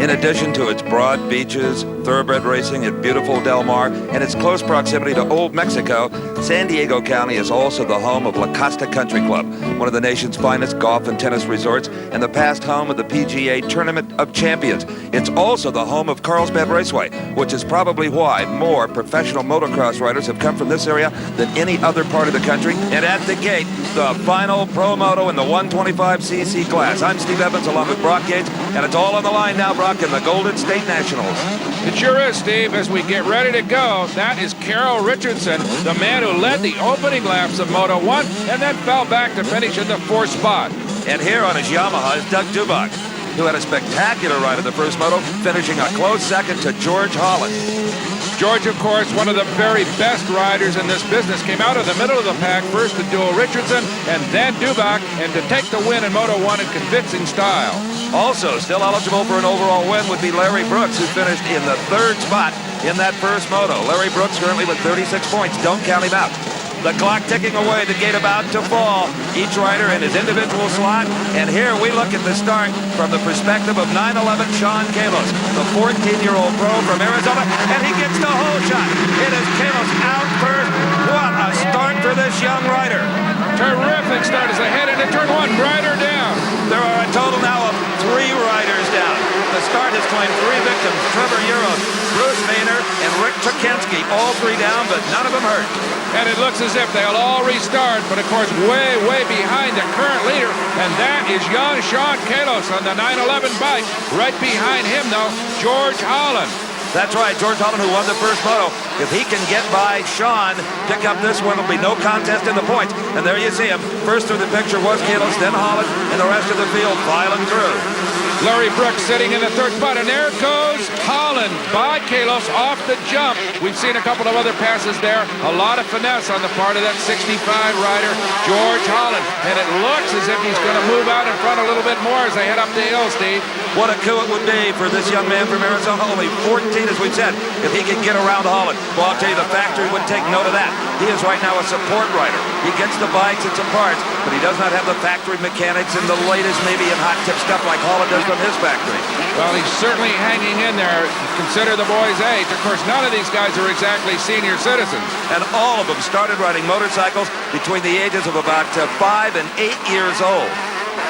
In addition to its broad beaches, thoroughbred racing at beautiful Del Mar, and its close proximity to Old Mexico, San Diego County is also the home of La Costa Country Club, one of the nation's finest golf and tennis resorts, and the past home of the PGA Tournament of Champions. It's also the home of Carlsbad Raceway, which is probably why more professional motocross riders have come from this area than any other part of the country. And at the gate, the final pro moto in the 125cc class. I'm Steve Evans along with Brock Yates, and it's all on the line now, Brock, in the Golden State Nationals. It sure is, Steve. As we get ready to go, that is Carol Richardson, the man who led the opening laps of Moto 1 and then fell back to finish in the 4th spot. And here on his Yamaha is Doug Dubach, who had a spectacular ride in the first moto, finishing a close second to George Holland. George, of course, one of the very best riders in this business, came out of the middle of the pack, first to duel Richardson and then Dubach, and to take the win in Moto 1 in convincing style. Also, still eligible for an overall win would be Larry Brooks, who finished in the 3rd spot in that first moto. Larry Brooks currently with 36 points. Don't count him out. The clock ticking away, the gate about to fall. Each rider in his individual slot. And here we look at the start from the perspective of 911 Sean Kalos, the 14-year-old pro from Arizona, and he gets the hole shot. It is Kalos out first. What a start for this young rider. Terrific start as they head into turn 1, rider down. There are a total now of 3 riders down. The start has claimed 3 victims, Trevor Euros, Bruce Maynard, and Rick Chukensky, all 3 down, but none of them hurt. And it looks as if they'll all restart, but of course way, way behind the current leader, and that is young Sean Kalos on the 911 bike. Right behind him, though, George Holland. That's right, George Holland, who won the first moto. If he can get by Sean, pick up this one, it'll be no contest in the points. And there you see him. First through the picture was Kalos, then Holland, and the rest of the field filing through. Larry Brooks sitting in the 3rd spot, and there goes Holland by Kalos off the jump. We've seen a couple of other passes there. A lot of finesse on the part of that 65 rider, George Holland. And it looks as if he's going to move out in front a little bit more as they head up the hill, Steve. What a coup it would be for this young man from Arizona, only 14, as we've said, if he could get around Holland. Well, I'll tell you, the factory would take note of that. He is right now a support rider. He gets the bikes and some parts, but he does not have the factory mechanics and the latest, maybe in hot tip stuff like Holland does from his factory. Well, he's certainly hanging in there. Consider the boy's age. Of course, none of these guys are exactly senior citizens. And all of them started riding motorcycles between the ages of about 5 and 8 years old.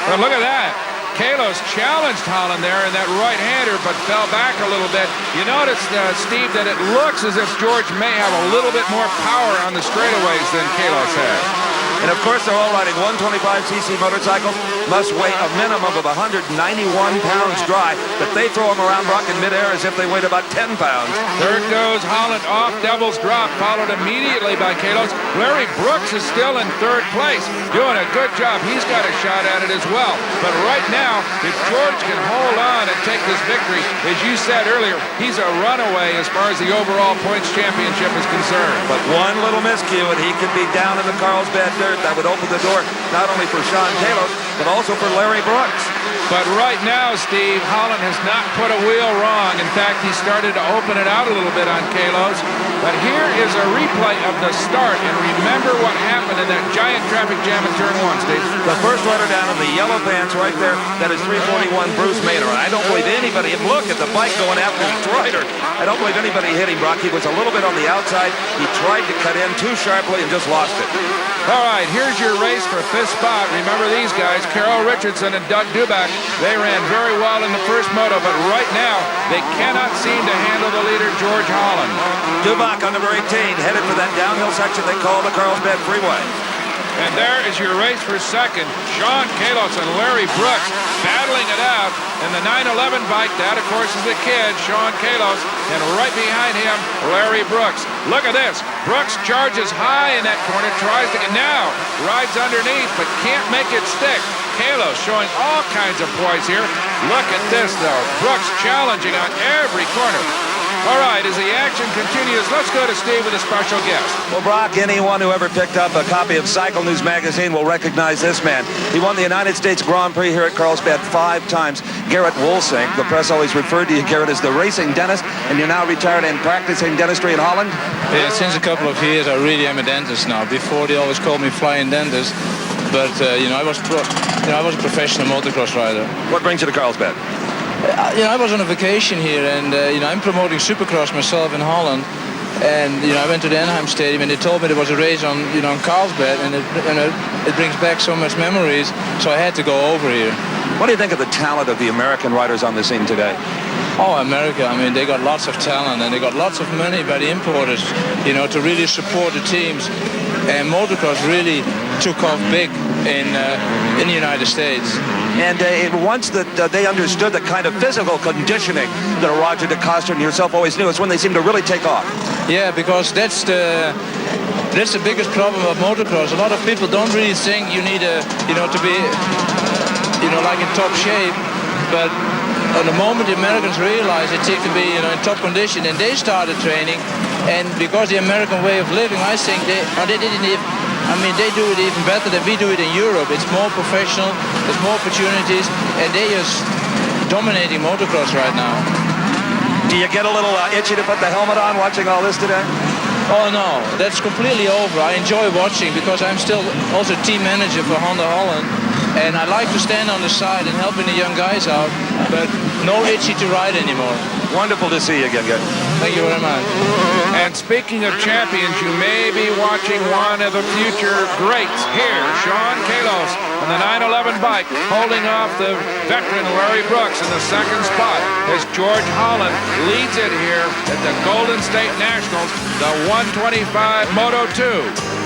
But look at that. Kalos challenged Holland there in that right-hander, but fell back a little bit. You notice, Steve, that it looks as if George may have a little bit more power on the straightaways than Kalos had. And of course, they're all riding 125cc motorcycles, must weigh a minimum of 191 pounds dry, but they throw them around Brock in midair as if they weighed about 10 pounds. Third goes Holland off Devil's Drop, followed immediately by Kalos. Larry Brooks is still in 3rd place, doing a good job. He's got a shot at it as well. But right now, if George can hold on and take this victory, as you said earlier, he's a runaway as far as the overall points championship is concerned. But one little miscue, and he could be down in the Carlsbad dirt. That would open the door not only for Sean Kalos, but also for Larry Brooks. But right now, Steve, Holland has not put a wheel wrong. In fact, he started to open it out a little bit on Kalos. But here is a replay of the start, and remember what happened in that giant traffic jam in turn 1, Steve. The first rider down in the yellow pants right there, that is 341 Bruce Maynard. I don't believe anybody anybody. And look at the bike going after his rider. I don't believe anybody hit him, Brock. He was a little bit on the outside. He tried to cut in too sharply and just lost it. All right, here's your race for 5th spot. Remember these guys, Carol Richardson and Doug Dubak. They ran very well in the first moto, but right now they cannot seem to handle the leader, George Holland. Dubak on number 18, headed for that downhill section they call the Carlsbad Freeway. And there is your race for 2nd. Sean Kalos and Larry Brooks battling it out. And the 911 bike, that of course is the kid, Sean Kalos. And right behind him, Larry Brooks. Look at this. Brooks charges high in that corner, tries to get now, rides underneath, but can't make it stick. Kalos showing all kinds of poise here. Look at this, though. Brooks challenging on every corner. All right, as the action continues, let's go to Steve with a special guest. Well, Brock, anyone who ever picked up a copy of Cycle News magazine will recognize this man. He won the United States Grand Prix here at Carlsbad 5 times. Garrett Woolsink. The press always referred to you, Garrett, as the racing dentist, and you're now retired and practicing dentistry in Holland? Yeah, since a couple of years, I really am a dentist now. Before, they always called me flying dentist, but I was a professional motocross rider. What brings you to Carlsbad? I was on a vacation here, and I'm promoting Supercross myself in Holland. And I went to the Anaheim Stadium, and they told me there was a race on on Carlsbad, and it brings back so much memories. So I had to go over here. What do you think of the talent of the American riders on the scene today? Oh, America! I mean, they got lots of talent, and they got lots of money by the importers, to really support the teams. And motocross really took off big in the United States. And once that they understood the kind of physical conditioning that Roger DeCoster and yourself always knew, it's when they seem to really take off. Yeah, because that's the biggest problem of motocross. A lot of people don't really think you need to be like in top shape, but at the moment the Americans realized it takes to be in top condition, and they started training. And because the American way of living, I think they didn't even. I mean, they do it even better than we do it in Europe. It's more professional, there's more opportunities, and they're just dominating motocross right now. Do you get a little itchy to put the helmet on watching all this today? Oh no, that's completely over. I enjoy watching because I'm still also team manager for Honda Holland, and I like to stand on the side and helping the young guys out, but no itchy to ride anymore. Wonderful to see you again, guys. Thank you very much. And speaking of champions, you may be watching one of the future greats here, Sean Kalos on the 911 bike, holding off the veteran Larry Brooks in the 2nd spot as George Holland leads it here at the Golden State Nationals, the 125 Moto 2.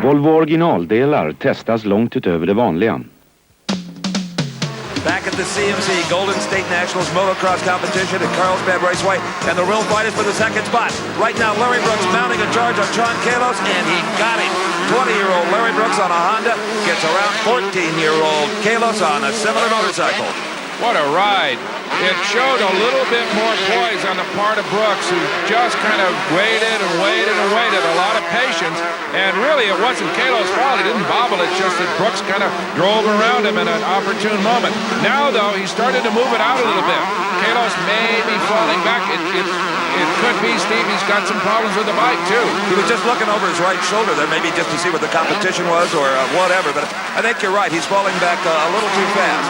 Volvo originaldelar testas långt utöver det vanliga. Back at the CMC Golden State Nationals motocross competition at Carlsbad Raceway, and the real fight is for the 2nd spot. Right now, Larry Brooks mounting a charge on Sean Kalos, and he got him. 20-year-old Larry Brooks on a Honda gets around 14-year-old Kalos on a similar motorcycle. What a ride. It showed a little bit more poise on the part of Brooks, who just kind of waited and waited and waited, a lot of patience. And really, it wasn't Kalos' fault. He didn't bobble. It's just that Brooks kind of drove around him in an opportune moment. Now, though, he started to move it out a little bit. Kalos may be falling back. It could be, Steve, he's got some problems with the bike, too. He was just looking over his right shoulder there, maybe just to see what the competition was or whatever. But I think you're right. He's falling back a little too fast.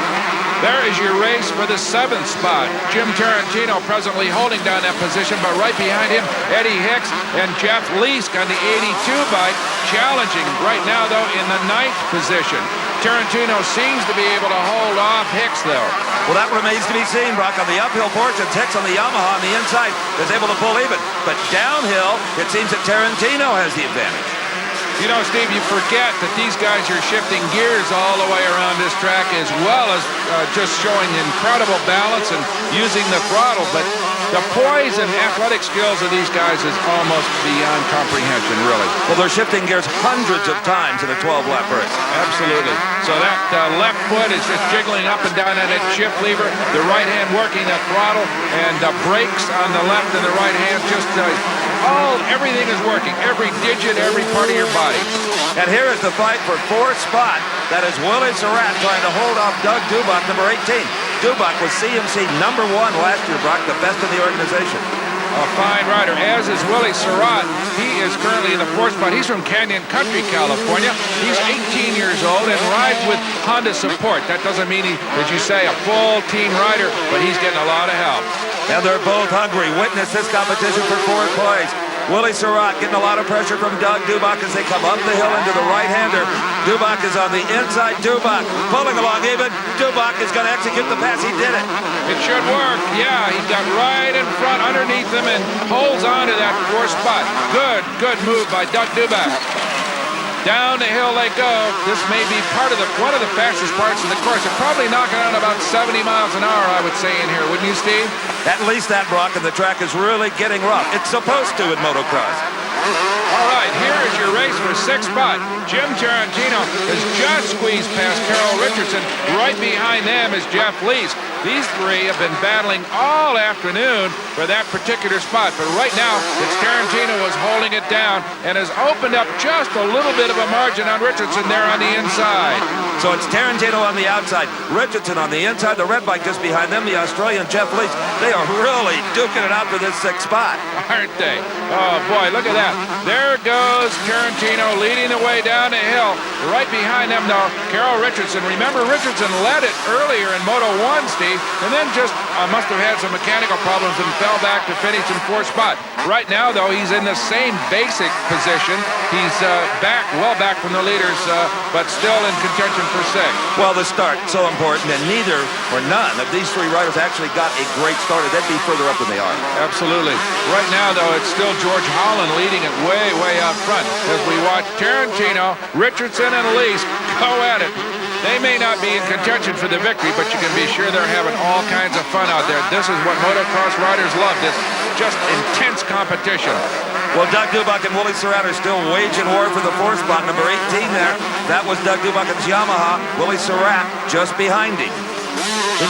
There is your race for the 7th spot. Jim Tarantino presently holding down that position, but right behind him, Eddie Hicks and Jeff Leask on the 82 bike, challenging right now, though, in the 9th position. Tarantino seems to be able to hold off Hicks, though. Well, that remains to be seen, Brock. On the uphill portions, Hicks on the Yamaha on the inside is able to pull even. But downhill, it seems that Tarantino has the advantage. You know, Steve, you forget that these guys are shifting gears all the way around this track, as well as just showing incredible balance and using the throttle. But the poise and athletic skills of these guys is almost beyond comprehension, really. Well, they're shifting gears hundreds of times in a 12-lap race. Absolutely. So that left foot is just jiggling up and down on that shift lever. The right hand working the throttle, and the brakes on the left and the right hand just everything is working. Every digit, every part of your body. And here is the fight for 4th spot. That is Willie Surratt trying to hold off Doug Dubak, number 18. Dubach was CMC #1 last year, Brock, the best in the organization. A fine rider, as is Willie Surratt. He is currently in the 4th spot. He's from Canyon Country, California. He's 18 years old and rides with Honda support. That doesn't mean he, as you say, a full team rider, but he's getting a lot of help. And they're both hungry. Witness this competition for 4th place. Willie Surratt getting a lot of pressure from Doug Dubach as they come up the hill into the right-hander. Dubach is on the inside. Dubach pulling along even. Dubach is going to execute the pass. He did it. It should work. Yeah, he got right in front underneath him and holds on to that 4th spot. Good move by Doug Dubach. Down the hill they go. This may be one of the fastest parts of the course. They're probably knocking out about 70 miles an hour, I would say, in here. Wouldn't you, Steve? At least that, Brock, and the track is really getting rough. It's supposed to in motocross. All right, here is your race for 6th spot. Jim Tarantino has just squeezed past Carol Richardson. Right behind them is Jeff Lees. These three have been battling all afternoon for that particular spot. But right now, it's Tarantino who's holding it down and has opened up just a little bit of a margin on Richardson there on the inside. So it's Tarantino on the outside, Richardson on the inside, the red bike just behind them, the Australian Jeff Lees. They are really duking it out for this 6th spot. Aren't they? Oh, boy, look at that. There goes Tarantino leading the way down the hill. Right behind them, though, Carol Richardson. Remember, Richardson led it earlier in Moto 1, Steve, and then just must have had some mechanical problems and fell back to finish in 4th spot. Right now, though, he's in the same basic position. He's well back from the leaders, but still in contention for 6th. Well, the start, so important, and neither or none of these three riders actually got a great start. They'd be further up than they are. Absolutely. Right now, though, it's still George Holland leading it way out front as we watch Tarantino, Richardson, and Lees go at it. They may not be in contention for the victory, but you can be sure they're having all kinds of fun out there. This is what motocross riders love, this just intense competition. Well, Doug Dubach and Willie Surratt are still waging war for the 4th spot, number 18 there. That was Doug Dubach's Yamaha. Willie Surratt just behind him.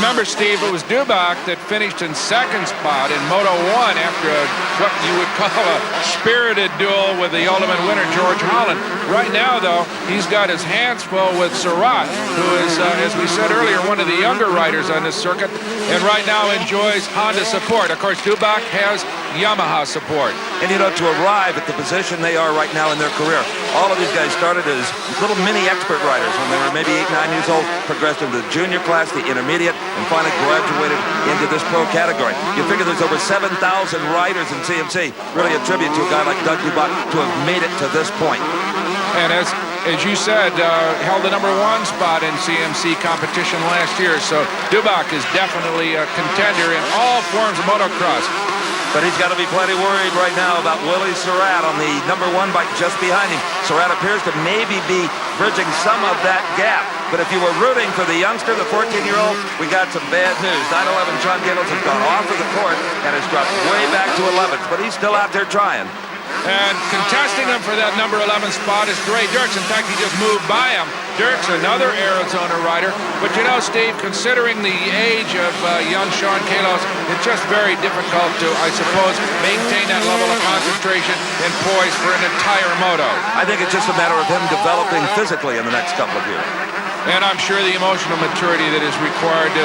Remember, Steve, it was Dubach that finished in 2nd spot in Moto 1 after what you would call a spirited duel with the ultimate winner, George Holland. Right now, though, he's got his hands full with Surratt, who is, as we said earlier, one of the younger riders on this circuit, and right now enjoys Honda support. Of course, Dubach has Yamaha support. And, you know, to arrive at the position they are right now in their career, all of these guys started as little mini expert riders when they were maybe 8, 9 years old, progressed into the junior class, the intermediate, and finally graduated into this pro category. You figure there's over 7,000 riders in CMC. Really a tribute to a guy like Doug Dubach to have made it to this point. And as you said, held the number 1 spot in CMC competition last year. So Dubach is definitely a contender in all forms of motocross. But he's got to be plenty worried right now about Willie Surratt on the number 1 bike just behind him. Surratt appears to maybe be bridging some of that gap. But if you were rooting for the youngster, the 14-year-old, we got some bad news. 911 Sean Gables has gone off of the court and has dropped way back to 11th, but he's still out there trying. And contesting him for that number 11 spot is Dre Dirks. In fact, he just moved by him. Dirks, another Arizona rider. But you know, Steve, considering the age of young Sean Kalos, it's just very difficult to, I suppose, maintain that level of concentration and poise for an entire moto. I think it's just a matter of him developing physically in the next couple of years. And I'm sure the emotional maturity that is required to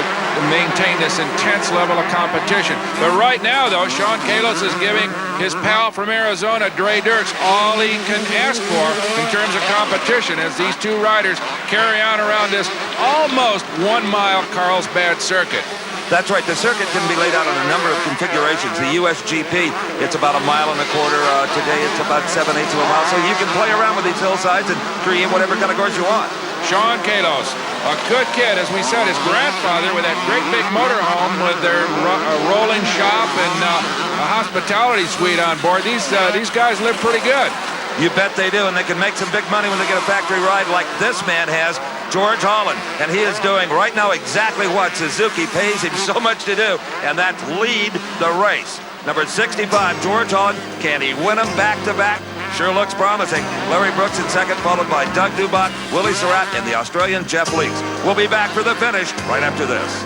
maintain this intense level of competition. But right now, though, Sean Kalos is giving his pal from Arizona, Dre Dirks, all he can ask for in terms of competition as these two riders carry on around this almost 1-mile Carlsbad circuit. That's right. The circuit can be laid out on a number of configurations. The USGP, it's about 1.25 miles. Today, it's about 7/8 of a mile. So you can play around with these hillsides and create whatever kind of course you want. Sean Kalos, a good kid, as we said, his grandfather with that great big motorhome with their rolling shop and a hospitality suite on board. These guys live pretty good. You bet they do, and they can make some big money when they get a factory ride like this man has, George Holland. And he is doing right now exactly what Suzuki pays him so much to do, and that's lead the race. Number 65, George Holland. Can he win them back-to-back? Sure looks promising. Larry Brooks in 2nd, followed by Doug Dubach, Willie Surratt, and the Australian Jeff Lees. We'll be back for the finish right after this.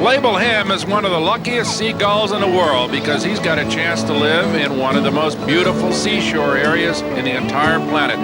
Label him as one of the luckiest seagulls in the world because he's got a chance to live in one of the most beautiful seashore areas in the entire planet.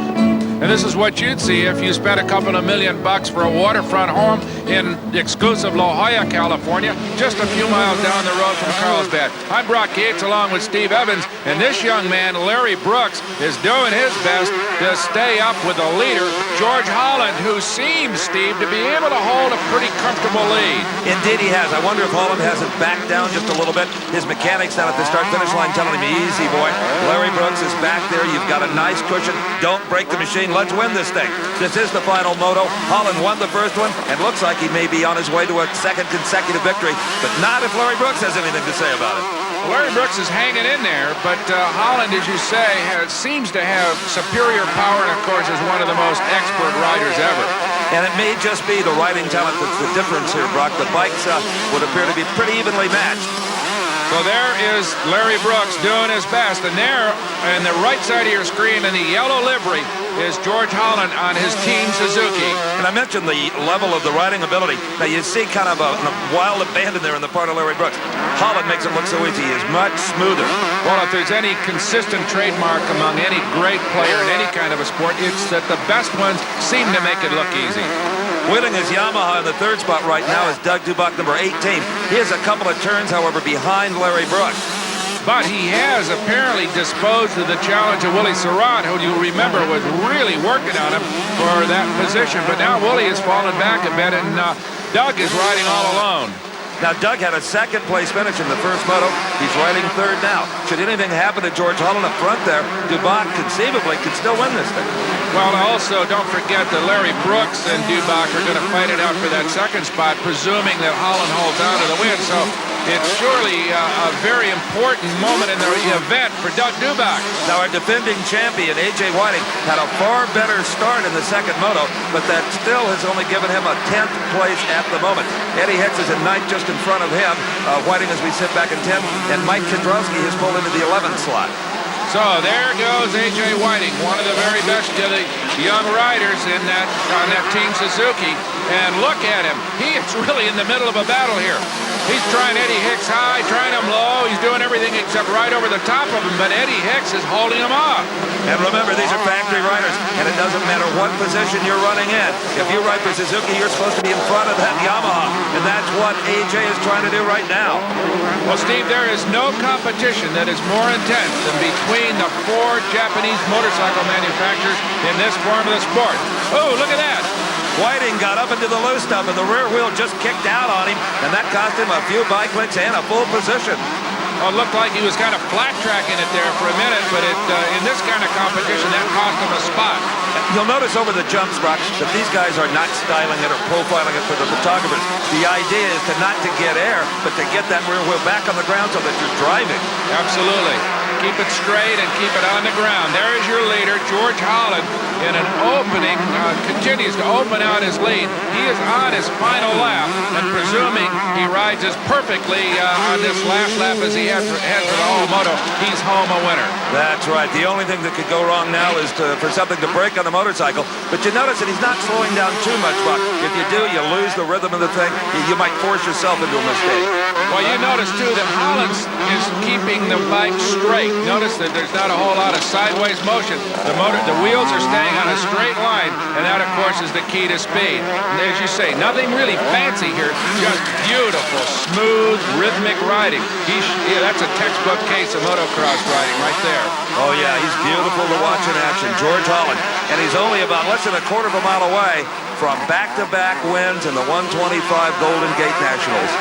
And this is what you'd see if you spent a couple of $1 million for a waterfront home in exclusive La Jolla, California, just a few miles down the road from Carlsbad. I'm Brock Yates along with Steve Evans, and this young man, Larry Brooks, is doing his best to stay up with the leader, George Holland, who seems, Steve, to be able to hold a pretty comfortable lead. Indeed he has. I wonder if Holland hasn't backed down just a little bit. His mechanics down at the start-finish line telling him, easy, boy. Larry Brooks is back there. You've got a nice cushion. Don't break the machine. Let's win this thing. This is the final moto. Holland won the first one, and looks like he may be on his way to a second consecutive victory, but not if Larry Brooks has anything to say about it. Larry Brooks is hanging in there, but Holland, as you say, seems to have superior power, and of course is one of the most expert riders ever. And it may just be the riding talent that's the difference here, Brock. The bikes would appear to be pretty evenly matched. So there is Larry Brooks doing his best, and there on the right side of your screen in the yellow livery is George Holland on his Team Suzuki. And I mentioned the level of the riding ability. Now you see kind of a wild abandon there on the part of Larry Brooks. Holland makes it look so easy. He is much smoother. Well, if there's any consistent trademark among any great player in any kind of a sport, it's that the best ones seem to make it look easy. Wheeling his Yamaha in the third spot right now is Doug Dubuck, number 18. He has a couple of turns, however, behind Larry Brooks. But he has apparently disposed of the challenge of Willie Surratt, who you remember was really working on him for that position. But now Willie has fallen back a bit, and Doug is riding all alone. Now, Doug had a second-place finish in the first moto. He's riding third now. Should anything happen to George Holland up front there, Dubuck conceivably could still win this thing. Well, also, don't forget that Larry Brooks and Dubuck are going to fight it out for that second spot, presuming that Holland holds on to the win. So it's surely a very important moment in the event for Doug Dubuck. Now, our defending champion, A.J. Whiting, had a far better start in the second moto, but that still has only given him a 10th place at the moment. Eddie Hicks is in ninth just in front of him. Whiting, as we sit back in 10th, and Mike Kendrowski has pulled into the 11th slot. So there goes A.J. Whiting, one of the very best of the young riders on that Team Suzuki. And look at him. He is really in the middle of a battle here. He's trying Eddie Hicks high, trying him low. He's doing everything except right over the top of him, but Eddie Hicks is holding him off. And remember, these are factory riders, and it doesn't matter what position you're running in. If you ride for Suzuki, you're supposed to be in front of that Yamaha, and that's what A.J. is trying to do right now. Well, Steve, there is no competition that is more intense than between the four Japanese motorcycle manufacturers in this form of the sport. Oh, look at that. Whiting got up into the loose stuff, and the rear wheel just kicked out on him, and that cost him a few bike links and a full position. Well, it looked like he was kind of flat-tracking it there for a minute, but in this kind of competition, that cost him a spot. You'll notice over the jumps, Brock, that these guys are not styling it or profiling it for the photographers. The idea is not to get air, but to get that rear wheel back on the ground so that you're driving. Absolutely. Keep it straight and keep it on the ground. There is your leader, George Holland, in an opening, continues to open out his lead. He is on his final lap, and presuming he rides as perfectly on this last lap as he has for the whole moto, he's home a winner. That's right. The only thing that could go wrong now is for something to break on the motorcycle. But you notice that he's not slowing down too much, Buck. If you do, you lose the rhythm of the thing. You might force yourself into a mistake. Well, you notice, too, that Holland is keeping the bike straight. Notice that there's not a whole lot of sideways motion. The wheels are staying on a straight line, and that, of course, is the key to speed. And as you say, nothing really fancy here, just beautiful, smooth, rhythmic riding. That's a textbook case of motocross riding right there. Oh, yeah, he's beautiful to watch in action, George Holland. And he's only about less than a quarter of a mile away from back-to-back wins in the 125 Golden Gate Nationals.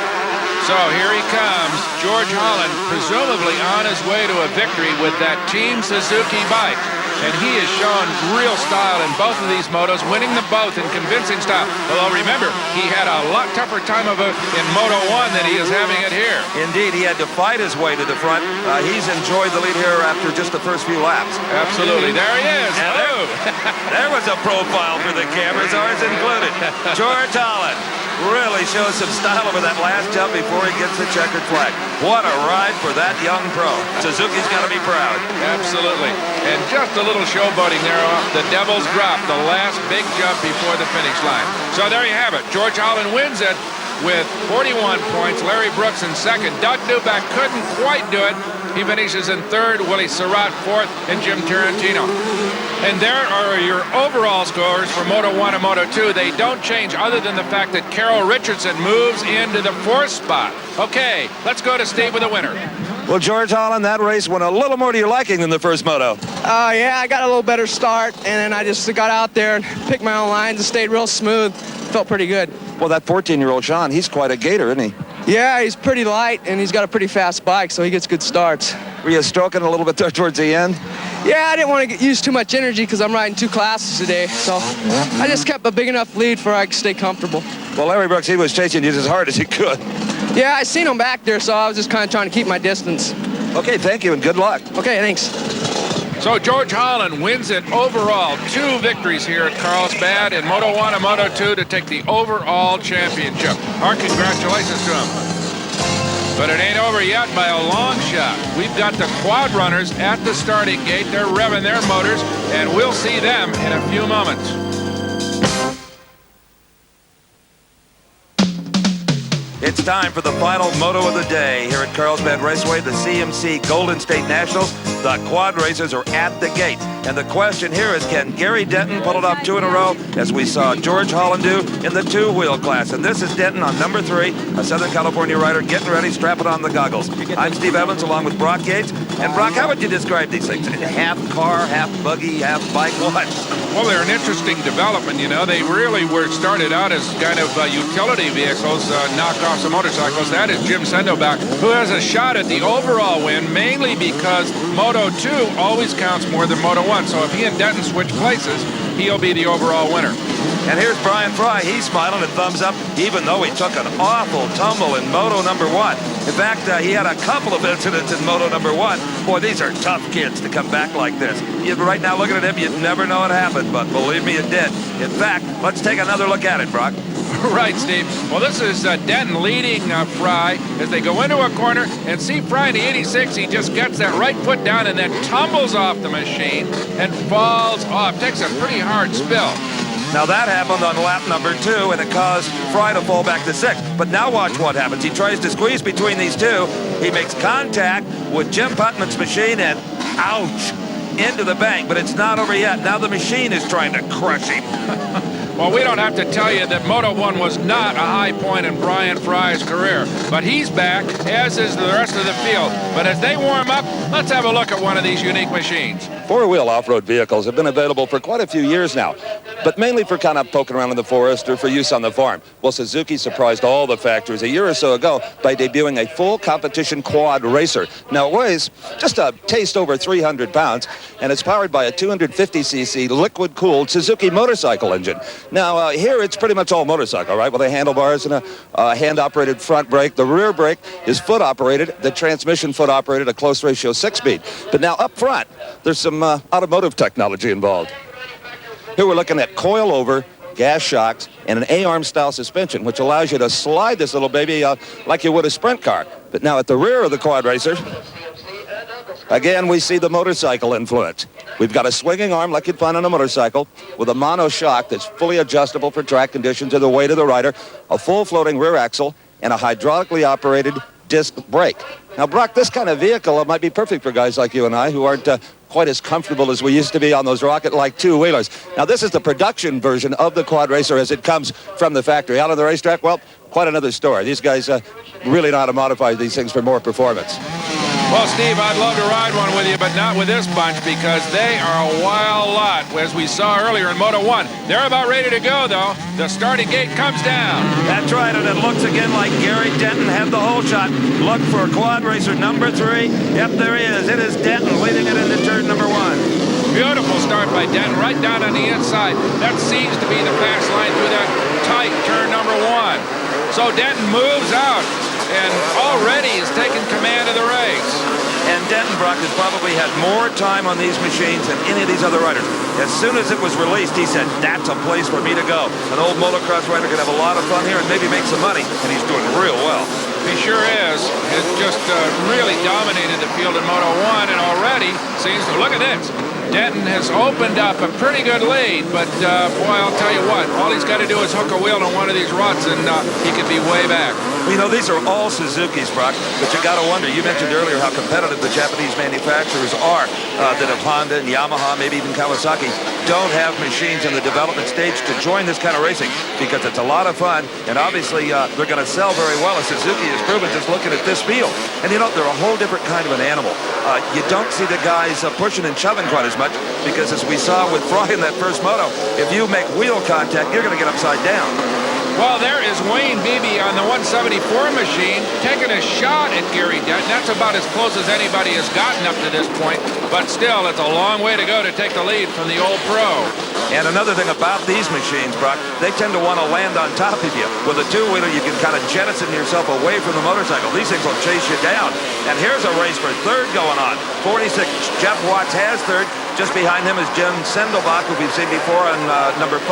So here he comes, George Holland, presumably on his way to a victory with that Team Suzuki bike. And he has shown real style in both of these motos, winning them both in convincing style. Although, remember, he had a lot tougher time of it in Moto 1 than he is having it here. Indeed, he had to fight his way to the front. He's enjoyed the lead here after just the first few laps. Absolutely. There he is. Oh. There was a profile for the cameras, ours included. George Holland really shows some style over that last jump before he gets the checkered flag. What a ride for that young pro. Suzuki's got to be proud. Absolutely. And just a little showboating there off the Devil's Drop, the last big jump before the finish line. So there you have it. George Holland wins it. with 41 points. Larry Brooks in second. Doug Newbeck couldn't quite do it. He finishes in third. Willie Surratt fourth, and Jim Tarantino. And there are your overall scores for Moto 1 and Moto 2. They don't change other than the fact that Carol Richardson moves into the fourth spot. Okay, let's go to Steve with the winner. Well, George Holland, that race went a little more to your liking than the first moto. Yeah, I got a little better start, and then I just got out there and picked my own lines and stayed real smooth. Felt pretty good. Well, that 14-year-old Sean, he's quite a gator, isn't he? Yeah, he's pretty light, and he's got a pretty fast bike, so he gets good starts. Were you stroking a little bit there towards the end? Yeah, I didn't want to use too much energy because I'm riding 2 classes today, so I just kept a big enough lead for I could stay comfortable. Well, Larry Brooks, he was chasing you as hard as he could. Yeah, I seen him back there, so I was just kind of trying to keep my distance. Okay, thank you, and good luck. Okay, thanks. So George Holland wins it overall. 2 victories here at Carlsbad in Moto 1 and Moto 2 to take the overall championship. Our congratulations to him. But it ain't over yet by a long shot. We've got the quad runners at the starting gate. They're revving their motors, and we'll see them in a few moments. It's time for the final moto of the day here at Carlsbad Raceway, the CMC Golden State Nationals. The quad racers are at the gate. And the question here is, can Gary Denton pull it off 2 in a row, as we saw George Holland do in the 2-wheel class? And this is Denton on number 3, a Southern California rider, getting ready, strapping on the goggles. I'm Steve Evans, along with Brock Yates. And Brock, how would you describe these things? Half car, half buggy, half bike, what? Well, they're an interesting development, you know. They really were started out as kind of utility vehicles, knockoffs of motorcycles. That is Jim Sendoback, who has a shot at the overall win, mainly because Moto 2 always counts more than Moto 1. So if he and Denton switch places, he'll be the overall winner. And here's Brian Fry. He's smiling and thumbs up, even though he took an awful tumble in Moto number 1. In fact, he had a couple of incidents in Moto number 1. Boy, these are tough kids to come back like this. Right now, looking at him, you'd never know it happened, but believe me, it did. In fact, let's take another look at it, Brock. Right, Steve. Well, this is Denton leading Fry as they go into a corner, and see Fry in the 86. He just gets that right foot down and then tumbles off the machine and falls off. Takes a pretty hard spill. Now that happened on lap number 2, and it caused Fry to fall back to 6th. But now watch what happens. He tries to squeeze between these two. He makes contact with Jim Putman's machine, and ouch, into the bank. But it's not over yet. Now the machine is trying to crush him. Well, we don't have to tell you that Moto 1 was not a high point in Brian Fry's career. But he's back, as is the rest of the field. But as they warm up, let's have a look at one of these unique machines. 4-wheel off-road vehicles have been available for quite a few years now, but mainly for kind of poking around in the forest or for use on the farm. Well, Suzuki surprised all the factories a year or so ago by debuting a full competition quad racer. Now, it weighs just a taste over 300 pounds, and it's powered by a 250cc liquid-cooled Suzuki motorcycle engine. Now, here it's pretty much all motorcycle, right? With the handlebars and a hand-operated front brake. The rear brake is foot-operated. The transmission foot-operated, a close ratio 6-speed. But now up front, there's some automotive technology involved. Here we're looking at coil-over gas shocks and an A-arm style suspension, which allows you to slide this little baby like you would a sprint car. But now at the rear of the quad racer, again, we see the motorcycle influence. We've got a swinging arm like you'd find on a motorcycle with a mono shock that's fully adjustable for track conditions or the weight of the rider, a full floating rear axle, and a hydraulically operated disc brake. Now, Brock, this kind of vehicle might be perfect for guys like you and I who aren't quite as comfortable as we used to be on those rocket-like two-wheelers. Now, this is the production version of the quad racer as it comes from the factory. Out on the racetrack, well, quite another story. These guys really know how to modify these things for more performance. Well, Steve, I'd love to ride one with you, but not with this bunch because they are a wild lot, as we saw earlier in Moto 1. They're about ready to go, though. The starting gate comes down. That's right, and it looks again like Gary Denton had the whole shot. Look for quad racer number 3. Yep, there he is. It is Denton leading it into turn number 1. Beautiful start by Denton, right down on the inside. That seems to be the fast line through that tight turn number 1. So Denton moves out and already is taking command of the race. And Denton, Brock, has probably had more time on these machines than any of these other riders. As soon as it was released, he said, that's a place for me to go. An old motocross rider could have a lot of fun here and maybe make some money, and he's doing real well. He sure is. It's just really dominated the field in Moto 1 and already seems to, look at this. Denton has opened up a pretty good lead, but boy, I'll tell you what, all he's got to do is hook a wheel on one of these ruts and he could be way back. You know, these are all Suzukis, Brock, but you got to wonder, you mentioned earlier how competitive the Japanese manufacturers are, that of Honda and Yamaha, maybe even Kawasaki, don't have machines in the development stage to join this kind of racing because it's a lot of fun, and obviously they're going to sell very well, as Suzuki has proven just looking at this field. And you know, they're a whole different kind of an animal. You don't see the guys pushing and shoving quite as much because, as we saw with Fry in that first moto, if you make wheel contact, you're going to get upside down. Well, there is Wayne Beebe on the 174 machine taking a shot at Gary Denton. That's about as close as anybody has gotten up to this point, but still, it's a long way to go to take the lead from the old pro. And another thing about these machines, Brock, they tend to want to land on top of you. With a two-wheeler, you can kind of jettison yourself away from the motorcycle. These things will chase you down. And here's a race for third going on. 46, Jeff Watts has third. Just behind him is Jim Sendelbach, who we've seen before on number 5.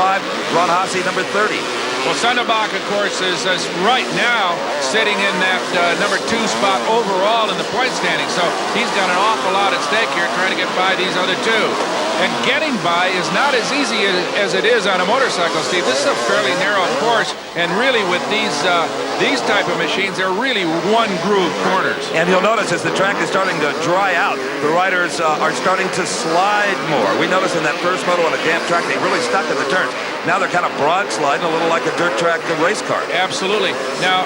Ron Haase, number 30. Well, Sendelbach, of course, is right now sitting in that number 2 spot overall in the point standing. So he's got an awful lot at stake here trying to get by these other two. And getting by is not as easy as it is on a motorcycle, Steve. This is a fairly narrow course, and really with these type of machines, they're really one-groove corners. And you'll notice as the track is starting to dry out, the riders are starting to slide more. We noticed in that first moto on a damp track, they really stuck in the turns. Now they're kind of broad sliding, a little like a dirt track race car. Absolutely. Now,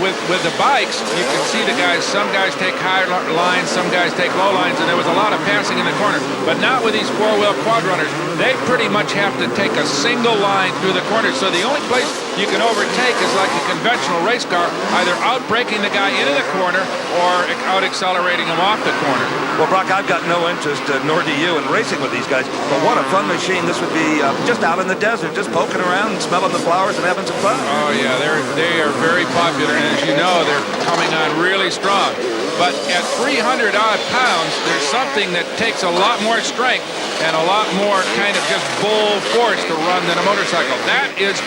with the bikes, you can see the guys, some guys take high lines, some guys take low lines, and there was a lot of passing in the corner. But not with these four-wheel quad runners. They pretty much have to take a single line through the corner. So the only place you can overtake is like a conventional race car, either out-braking the guy into the corner or out-accelerating him off the corner. Well, Brock, I've got no interest, nor do you, in racing with these guys. But what a fun machine this would be, just out in the desert, just poking around and smelling the flowers and having some fun. Oh, yeah, they are very popular, and as you know, they're coming on really strong. But at 300-odd pounds, there's something that takes a lot more strength and a lot more kind of just bull force to run than a motorcycle. That is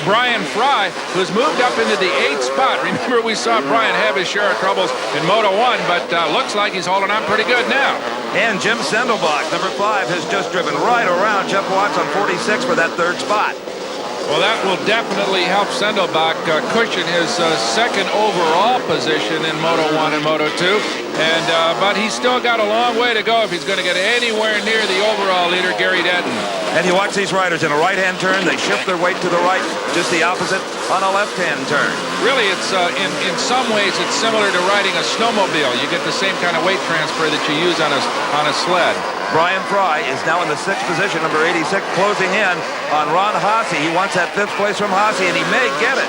Brian Fry, who's moved up into the 8th spot. Remember, we saw Brian have his share of troubles in Moto 1, but looks like he's holding on pretty good now. And Jim Sendelbach, number 5, has just driven right around Jeff Watts on 46 for that 3rd spot. Well, that will definitely help Sendelbach cushion his second overall position in Moto 1 and Moto 2. And but he's still got a long way to go if he's going to get anywhere near the overall leader, Gary Denton. And you watch these riders in a right-hand turn, they shift their weight to the right, just the opposite on a left-hand turn. Really, it's in some ways it's similar to riding a snowmobile. You get the same kind of weight transfer that you use on a sled. Brian Fry is now in the 6th position, number 86, closing in on Ron Haase. He wants that 5th place from Haase, and he may get it.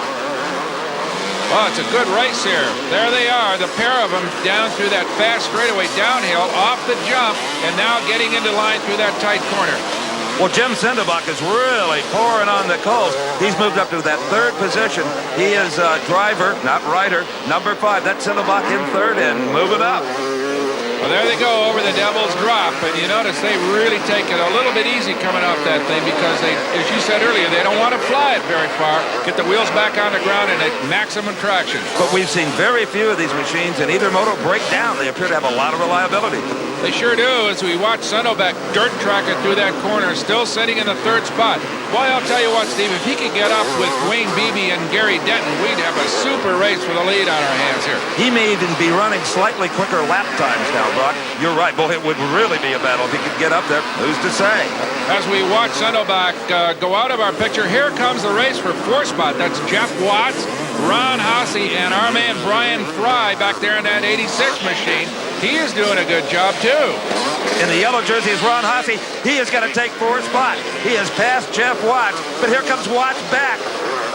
Well, it's a good race here. There they are, the pair of them down through that fast straightaway downhill, off the jump, and now getting into line through that tight corner. Well, Jim Sendelbach is really pouring on the coals. He's moved up to that 3rd position. He is driver, not rider, number 5. That's Sendelbach in 3rd and moving up. Well, there they go over the Devil's Drop, and you notice they really take it a little bit easy coming off that thing because they, as you said earlier, they don't want to fly it very far, get the wheels back on the ground and at maximum traction. But we've seen very few of these machines in either moto break down. They appear to have a lot of reliability. They sure do, as we watch Sendelbach dirt track it through that corner, still sitting in the 3rd spot. Boy, I'll tell you what, Steve, if he could get up with Wayne Beebe and Gary Denton, we'd have a super race for the lead on our hands here. He may even be running slightly quicker lap times now, Brock. You're right. Boy, it would really be a battle if he could get up there. Who's to say? As we watch Sendelbach go out of our picture, here comes the race for 4th spot. That's Jeff Watts, Ron Haase, and our man Brian Fry back there in that 86 machine. He is doing a good job, too. In the yellow jersey is Ron Haase. He is going to take 4th spot. He has passed Jeff Watts, but here comes Watts back.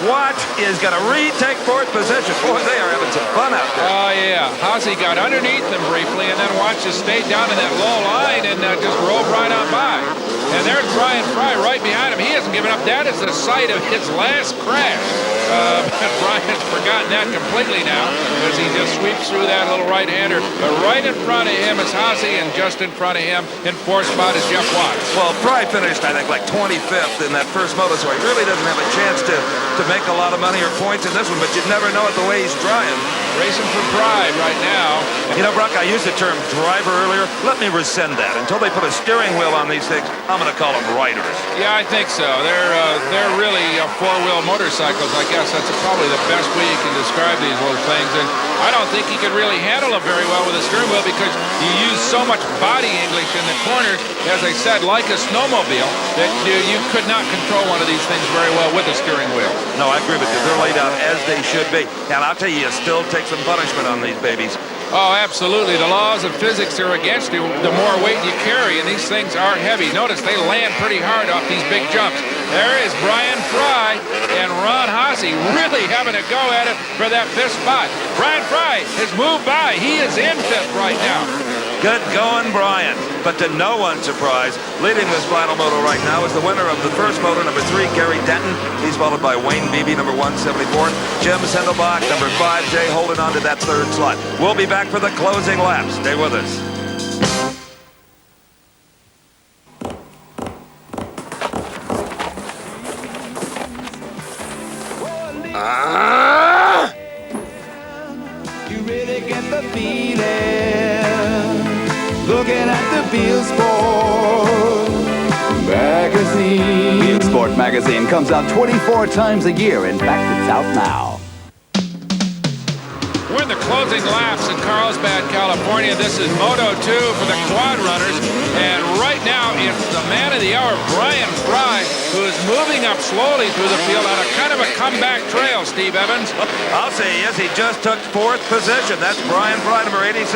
Watts is going to retake 4th position. Boy, they are having some fun out there. Oh, yeah. Haase got underneath them briefly, and then Watts just stayed down in that low line and just rolled right on by. And there's Brian Fry right behind him. He hasn't given up. That is the site of his last crash. But Brian's forgotten that completely now as he just sweeps through that little right-hander. But right in front of him is Haase, and just in front of him in 4th spot is Jeff Watts. Well, Fry finished, I think, like 25th in that first moto, so he really doesn't have a chance to make a lot of money or points in this one, but you'd never know it the way he's trying. racing for pride right now. You know, Brock, I used the term driver earlier. Let me rescind that. Until they put a steering wheel on these things, I'm going to call them riders. Yeah, I think so. They're really four-wheel motorcycles. I guess that's probably the best way you can describe these little things. And I don't think he could really handle them very well with a steering wheel because you use so much body English in the corners, as I said, like a snowmobile, that you could not control one of these things very well with a steering wheel. No, I agree with you. They're laid out as they should be. And I'll tell you, you still take some punishment on these babies. Oh, absolutely. The laws of physics are against you the more weight you carry, and these things are heavy. Notice they land pretty hard off these big jumps. There is Brian Fry and Ron Haase really having a go at it for that fifth spot. Brian Fry has moved by. He is in fifth right now. Good going, Brian. But to no one's surprise, leading this final moto right now is the winner of the first moto, number 3, Gary Denton. He's followed by Wayne Beebe, number 174. Jim Sendelbach, number 5, Jay, holding on to that third slot. We'll be back for the closing lap. Stay with us. You really get the feeling looking at the Field Sport magazine. Field Sport magazine comes out 24 times a year. In fact, it's out now. We're in the closing laps in Carlsbad, California. This is Moto 2 for the quad runners. And right now, it's the man of the hour, Brian Fry, who is moving up slowly through the field on a kind of a comeback trail, Steve Evans. I'll say he is. He just took 4th position. That's Brian Fry, number 86.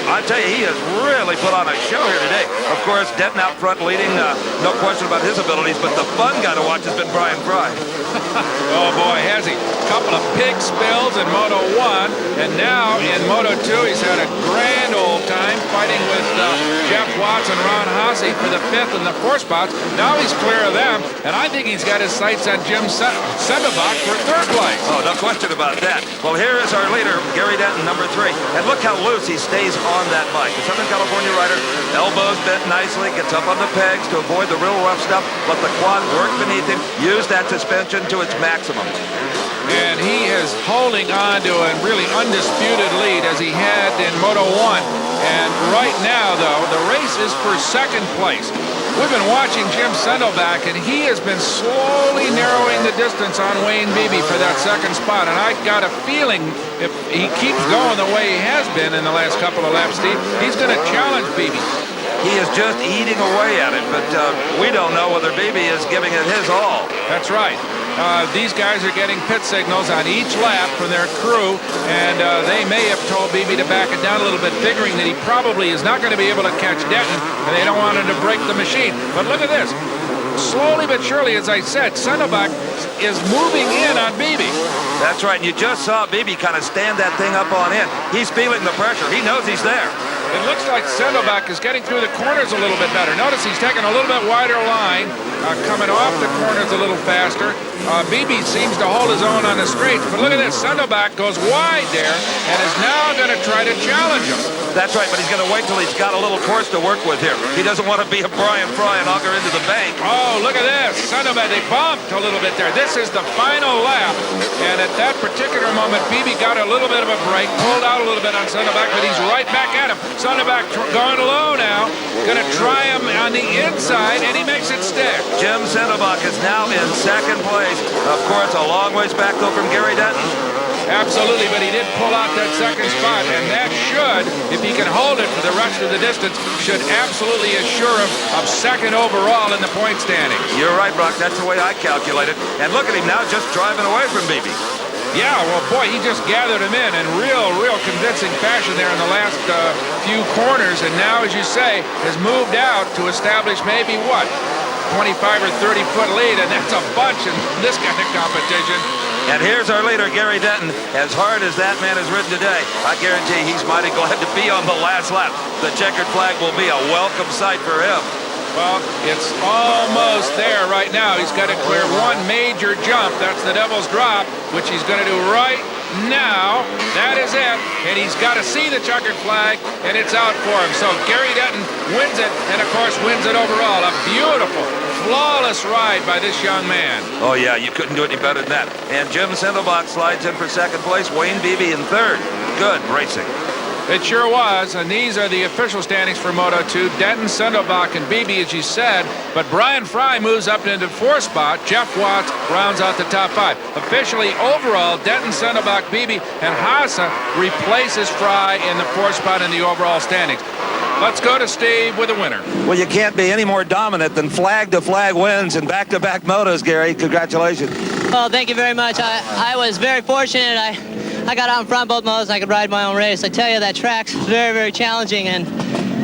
I tell you, he has really put on a show here today. Of course, Denton out front leading, no question about his abilities, but the fun guy to watch has been Brian Fry. Oh boy, has he. Couple of pig spills in Moto 1, and now in Moto 2, he's had a grand old time fighting with Jeff Watts and Ron Haase for the 5th and the 4th spots. Now he's clear of them, and I think he's got his sights on Jim Sendelbach for 3rd place. Oh, no question about that. Well, here is our leader, Gary Denton, number 3. And look how loose he stays on that bike. The Southern California rider, elbows bent nicely, gets up on the pegs to avoid the real rough stuff, let the quad work beneath him, use that suspension to its maximum. And he is holding on to a really undisputed lead as he had in Moto 1. And right now, though, the race is for 2nd place. We've been watching Jim Sendelbach, and he has been slowly narrowing the distance on Wayne Beebe for that 2nd spot. And I got a feeling if he keeps going the way he has been in the last couple of laps, Steve, he's going to challenge Beebe. He is just eating away at it, but we don't know whether Beebe is giving it his all. That's right. These guys are getting pit signals on each lap from their crew, and they may have told Beebe to back it down a little bit, figuring that he probably is not going to be able to catch Denton, and they don't want him to break the machine. But look at this. Slowly but surely, as I said, Sendelbach is moving in on Beebe. That's right, and you just saw Beebe kind of stand that thing up on in. He's feeling the pressure. He knows he's there. It looks like Sendelbach is getting through the corners a little bit better. Notice he's taking a little bit wider line, coming off the corners a little faster. Beebe seems to hold his own on the straights, but look at this. Sendelbach goes wide there and is now going to try to challenge him. That's right, but he's going to wait till he's got a little course to work with here. He doesn't want to be a Brian Fry and auger into the bank. Oh, look at this. Sendelbach, they bumped a little bit there. This is the final lap, and at that particular moment, Beebe got a little bit of a break, pulled out a little bit on Sendelbach, but he's right back at him. Sendelbach going low now, going to try him on the inside, and he makes it stick. Jim Sendelbach is now in 2nd place. Of course, a long ways back, though, from Gary Denton. Absolutely, but he did pull out that 2nd spot, and that should, if he can hold it for the rest of the distance, should absolutely assure him of 2nd overall in the point standings. You're right, Brock. That's the way I calculate it. And look at him now just driving away from Beebe. Yeah, well, boy, he just gathered him in real convincing fashion there in the last few corners, and now, as you say, has moved out to establish maybe, what, 25 or 30-foot lead, and that's a bunch in this kind of competition. And here's our leader, Gary Denton. As hard as that man has ridden today, I guarantee he's mighty glad to be on the last lap. The checkered flag will be a welcome sight for him. Well, it's almost there right now. He's got to clear one major jump. That's the Devil's Drop, which he's going to do right now. That is it. And he's got to see the checkered flag, and it's out for him. So Gary Denton wins it, and of course wins it overall. A beautiful flawless ride by this young man. Oh, yeah, you couldn't do any better than that. And Jim Sindelbach slides in for second place. Wayne Beebe in third. Good racing. It sure was, and these are the official standings for Moto2. Denton, Sindelbach, and Beebe, as you said, but Brian Fry moves up into fourth spot. Jeff Watts rounds out the top 5. Officially, overall, Denton, Sindelbach, Beebe, and Haase replaces Fry in the fourth spot in the overall standings. Let's go to Steve with a winner. Well, you can't be any more dominant than flag-to-flag wins in back-to-back motos, Gary. Congratulations. Well, thank you very much. I was very fortunate. I got out in front both motos and I could ride my own race. I tell you, that track's very, very challenging, and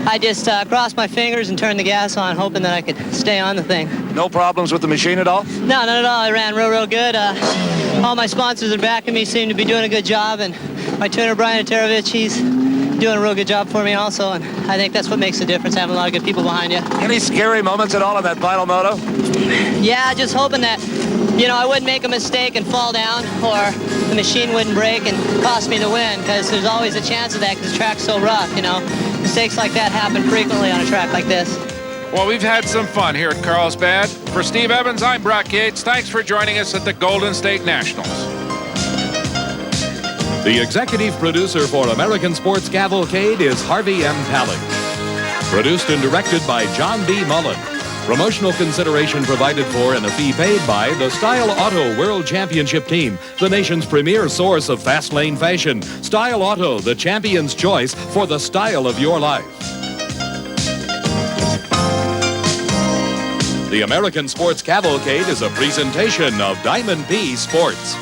I just crossed my fingers and turned the gas on, hoping that I could stay on the thing. No problems with the machine at all? No, not at all. I ran real, real good. All my sponsors are backing me, seem to be doing a good job, and my tuner, Brian Aterovich, he's doing a real good job for me also, and I think that's what makes the difference, having a lot of good people behind you. Any scary moments at all in that final moto? Yeah, just hoping that, you know, I wouldn't make a mistake and fall down, or the machine wouldn't break and cost me the win, because there's always a chance of that because the track's so rough, you know. Mistakes like that happen frequently on a track like this. Well, we've had some fun here at Carlsbad. For Steve Evans, I'm Brock Yates. Thanks for joining us at the Golden State Nationals. The executive producer for American Sports Cavalcade is Harvey M. Pally. Produced and directed by John B. Mullen. Promotional consideration provided for and a fee paid by the Style Auto World Championship Team, the nation's premier source of fast lane fashion. Style Auto, the champion's choice for the style of your life. The American Sports Cavalcade is a presentation of Diamond P Sports.